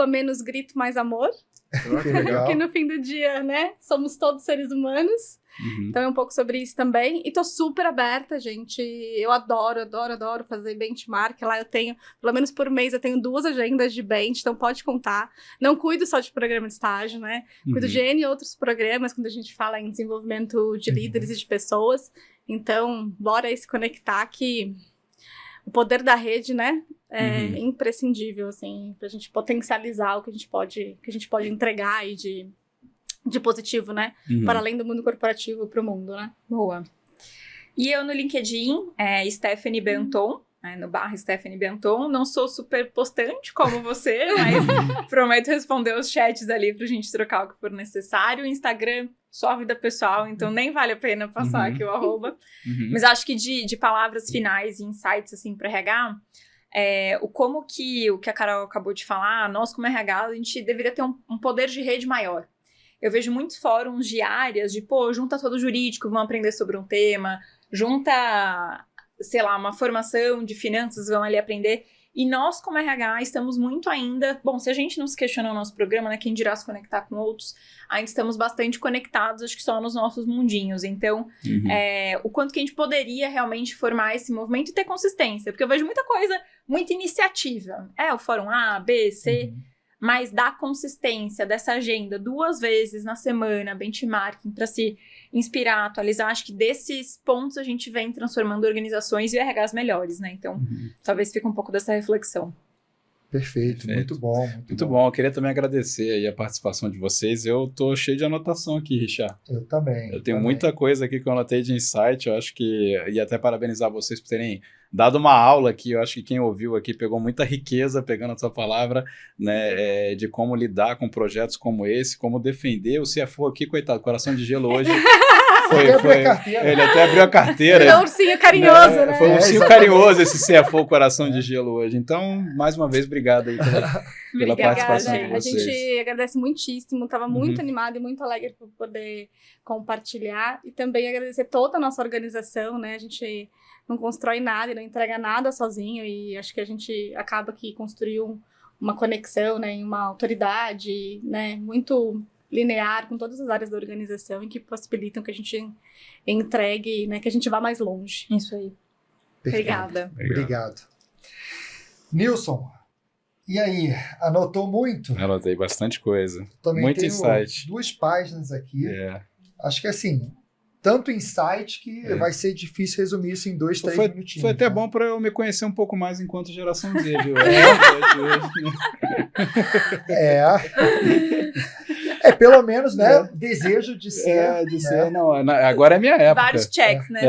Speaker 1: @menos grito mais amor.
Speaker 2: Que legal.
Speaker 1: Porque no fim do dia, né, somos todos seres humanos. Então é um pouco sobre isso também. E tô super aberta, gente. Eu adoro fazer benchmark. Lá eu tenho, pelo menos por mês, eu tenho 2 agendas de bench, então pode contar. Não cuido só de programa de estágio, né? Cuido de N outros programas, quando a gente fala em desenvolvimento de líderes e de pessoas. Então, bora aí se conectar que o poder da rede, né, é imprescindível, assim, pra gente potencializar o que a gente pode entregar aí de positivo, né? Para além do mundo corporativo para o mundo, né?
Speaker 4: Boa. E eu no LinkedIn, Stephanie Benton, no /Stephanie Benton. Não sou super postante como você, mas prometo responder os chats ali pra gente trocar o que for necessário. Instagram, só a vida pessoal, então nem vale a pena passar aqui o @. Mas acho que de palavras finais e insights, assim, para RH, o que a Carol acabou de falar, nós como RH, a gente deveria ter um poder de rede maior. Eu vejo muitos fóruns de áreas de, junta todo jurídico, vão aprender sobre um tema, junta, sei lá, uma formação de finanças, vão ali aprender. E nós, como RH, estamos muito ainda... Bom, se a gente não se questionar o nosso programa, né, quem dirá se conectar com outros, ainda estamos bastante conectados, acho que só nos nossos mundinhos. Então, o quanto que a gente poderia realmente formar esse movimento e ter consistência. Porque eu vejo muita coisa, muita iniciativa. O Fórum A, B, C... Mas da consistência dessa agenda 2 vezes na semana, benchmarking, para se inspirar, atualizar. Acho que desses pontos a gente vem transformando organizações e RHs melhores, né? Então, talvez fique um pouco dessa reflexão.
Speaker 2: Perfeito. Muito bom.
Speaker 3: Muito bom. Eu queria também agradecer aí a participação de vocês. Eu tô cheio de anotação aqui, Richard.
Speaker 2: Eu também.
Speaker 3: Eu tenho muita coisa aqui que eu anotei de insight. Eu acho que... E até parabenizar vocês por terem dado uma aula aqui. Eu acho que quem ouviu aqui pegou muita riqueza, pegando a sua palavra, né? De como lidar com projetos como esse, como defender o CFO aqui, coitado, coração de gelo hoje. Ele até abriu a carteira.
Speaker 1: É um ursinho carinhoso, né?
Speaker 3: Foi um ursinho carinhoso esse CFO Coração de Gelo hoje. Então, mais uma vez, obrigado aí pela participação de vocês.
Speaker 1: A gente agradece muitíssimo, estava muito animado e muito alegre por poder compartilhar. E também agradecer toda a nossa organização, né? A gente não constrói nada e não entrega nada sozinho. E acho que a gente acaba que construiu uma conexão, né? Uma autoridade, né? Muito linear com todas as áreas da organização e que possibilitam que a gente entregue, né, que a gente vá mais longe.
Speaker 4: Isso aí.
Speaker 2: Perfeito. Obrigado. Nilson, e aí, anotou muito?
Speaker 3: Anotei bastante coisa.
Speaker 2: Também
Speaker 3: muito
Speaker 2: tenho
Speaker 3: insight.
Speaker 2: 2 páginas aqui. Acho que assim, tanto insight que vai ser difícil resumir isso em 2, 3 minutinhos.
Speaker 3: Foi até bom para eu me conhecer um pouco mais enquanto geração Z, viu?
Speaker 2: Pelo menos, né? Desejo de ser.
Speaker 3: Não, agora é minha época.
Speaker 4: Vários checks, né?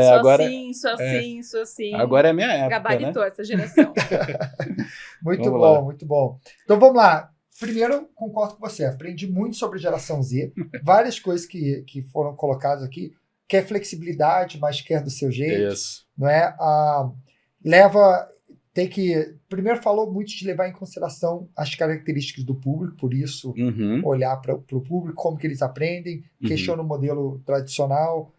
Speaker 4: Sou assim.
Speaker 3: Agora é minha época.
Speaker 4: Gabaritou, né? Essa geração.
Speaker 2: Muito bom, muito bom. Então vamos lá. Primeiro, concordo com você. Aprendi muito sobre geração Z. Várias coisas que foram colocadas aqui. Quer flexibilidade, mas quer do seu jeito.
Speaker 3: Isso.
Speaker 2: Não é? Primeiro falou muito de levar em consideração as características do público, por isso olhar para o público, como que eles aprendem, questiona o modelo tradicional,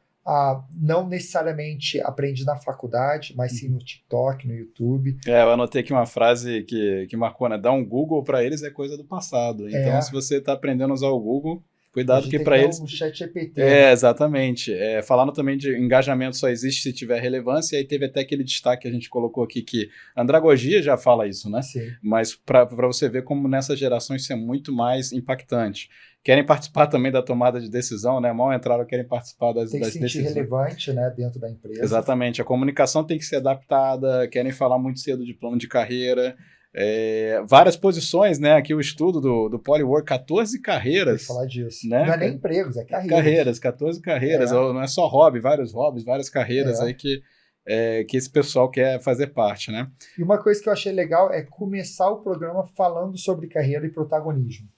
Speaker 2: não necessariamente aprende na faculdade, mas sim no TikTok, no YouTube.
Speaker 3: Eu anotei aqui uma frase que marcou, né? Dar um Google para eles é coisa do passado. Então, se você está aprendendo a usar o Google, cuidado que para eles...
Speaker 2: O ChatGPT.
Speaker 3: Exatamente. Falando também de engajamento só existe se tiver relevância, e aí teve até aquele destaque que a gente colocou aqui, que a andragogia já fala isso, né?
Speaker 2: Sim.
Speaker 3: Mas para você ver como nessa geração isso é muito mais impactante. Querem participar também da tomada de decisão, né? Mal entraram, querem participar das decisões.
Speaker 2: Tem que se sentir relevante, né, dentro da empresa.
Speaker 3: Exatamente. A comunicação tem que ser adaptada, querem falar muito cedo de plano de carreira. Várias posições, né? Aqui o estudo do Polywork, 14 carreiras.
Speaker 2: Vou falar disso.
Speaker 3: Né?
Speaker 2: Não é nem empregos, é carreiras.
Speaker 3: 14 carreiras. Não é só hobby, vários hobbies, várias carreiras aí que esse pessoal quer fazer parte, né?
Speaker 2: E uma coisa que eu achei legal é começar o programa falando sobre carreira e protagonismo.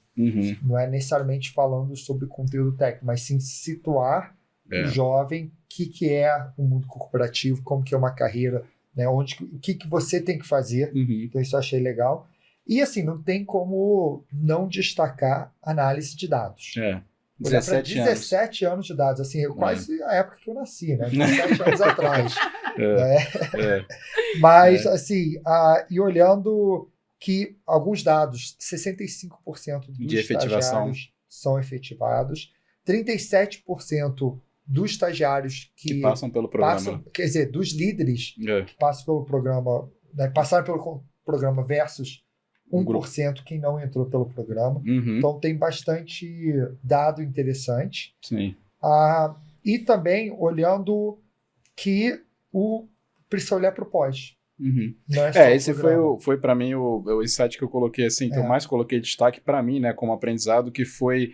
Speaker 2: Não é necessariamente falando sobre conteúdo técnico, mas sim situar o jovem, o que é o mundo corporativo, como que é uma carreira, né, o que você tem que fazer. Então isso eu achei legal. E assim, não tem como não destacar análise de dados. 17 anos de dados, assim, quase a época que eu nasci, né? 17 anos atrás. Mas, assim, e olhando que alguns dados, 65% dos
Speaker 3: de efetivação
Speaker 2: estagiários são efetivados, 37% dos estagiários que
Speaker 3: passam pelo programa.
Speaker 2: Quer dizer, dos líderes que passam pelo programa, né, passaram pelo programa versus 1% quem não entrou pelo programa. Então tem bastante dado interessante.
Speaker 3: Sim.
Speaker 2: E também olhando que precisa olhar para o pós.
Speaker 3: Esse foi para mim o insight que eu coloquei assim, que eu mais coloquei destaque para mim, né, como aprendizado, que foi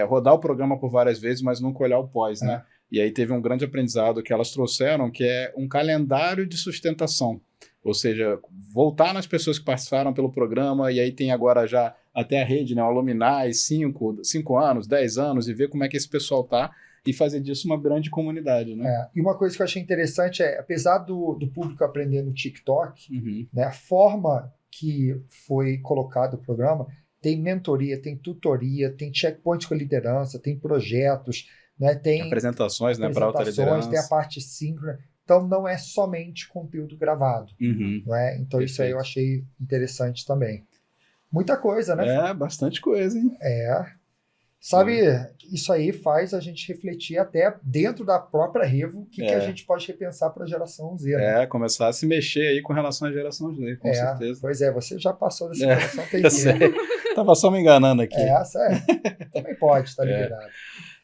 Speaker 3: rodar o programa por várias vezes, mas nunca olhar o pós, né? E aí teve um grande aprendizado que elas trouxeram, que é um calendário de sustentação. Ou seja, voltar nas pessoas que passaram pelo programa, e aí tem agora já até a rede, né, o Alumni, 5 anos, 10 anos, e ver como é que esse pessoal tá, e fazer disso uma grande comunidade, né?
Speaker 2: E uma coisa que eu achei interessante apesar do público aprender no TikTok, né, a forma que foi colocado o programa, tem mentoria, tem tutoria, tem checkpoint com a liderança, tem projetos, né, tem
Speaker 3: apresentações, né, para alta liderança.
Speaker 2: Tem a parte síncrona. Então, não é somente conteúdo gravado. Não é? Então, perfeito. Isso aí eu achei interessante também. Muita coisa, né?
Speaker 3: Bastante coisa, hein?
Speaker 2: Sabe, isso aí faz a gente refletir até dentro da própria Revo o que a gente pode repensar para a geração Z. Né?
Speaker 3: Começar a se mexer aí com relação à geração Z, com certeza.
Speaker 2: Pois você já passou dessa geração TI.
Speaker 3: Tava só me enganando aqui.
Speaker 2: Sério. Também pode, tá liberado.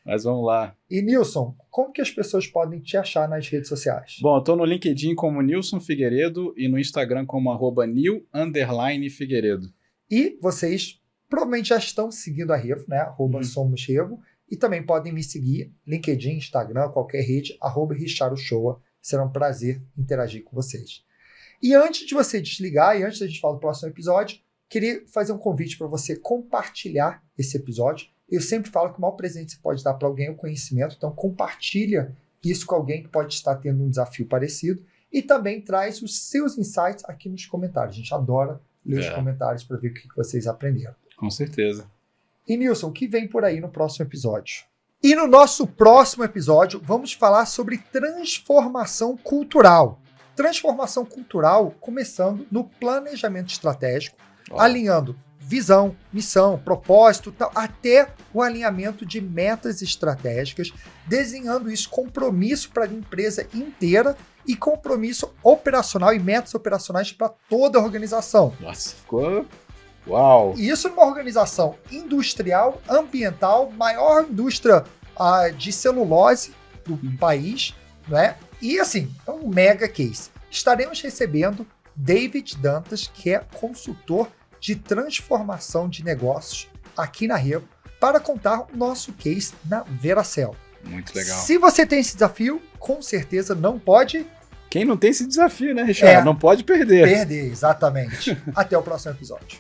Speaker 3: Mas vamos lá.
Speaker 2: E, Nilson, como que as pessoas podem te achar nas redes sociais?
Speaker 3: Bom, eu tô no LinkedIn como Nilson Figueiredo e no Instagram como @nil_figueiredo. E
Speaker 2: vocês provavelmente já estão seguindo a Revo, né? @SomosRevo. E também podem me seguir, LinkedIn, Instagram, qualquer rede, @RichardoShowa. Será um prazer interagir com vocês. E antes de você desligar, e antes da gente falar do próximo episódio, queria fazer um convite para você compartilhar esse episódio. Eu sempre falo que o maior presente que você pode dar para alguém é o conhecimento, então compartilha isso com alguém que pode estar tendo um desafio parecido e também traz os seus insights aqui nos comentários. A gente adora ler os comentários para ver o que vocês aprenderam.
Speaker 3: Com certeza.
Speaker 2: E Nilson, o que vem por aí no próximo episódio? E no nosso próximo episódio, vamos falar sobre transformação cultural. Transformação cultural começando no planejamento estratégico, alinhando visão, missão, propósito, tal, até o alinhamento de metas estratégicas, desenhando isso, compromisso para a empresa inteira e compromisso operacional e metas operacionais para toda a organização.
Speaker 3: Nossa, ficou... Uau!
Speaker 2: E isso numa organização industrial, ambiental, maior indústria de celulose do país, né? E assim, é um mega case. Estaremos recebendo David Dantas, que é consultor de transformação de negócios aqui na Revo, para contar o nosso case na Veracel.
Speaker 3: Muito legal.
Speaker 2: Se você tem esse desafio, com certeza não pode...
Speaker 3: Quem não tem esse desafio, né, Richard? Não pode perder.
Speaker 2: Exatamente. Até o próximo episódio.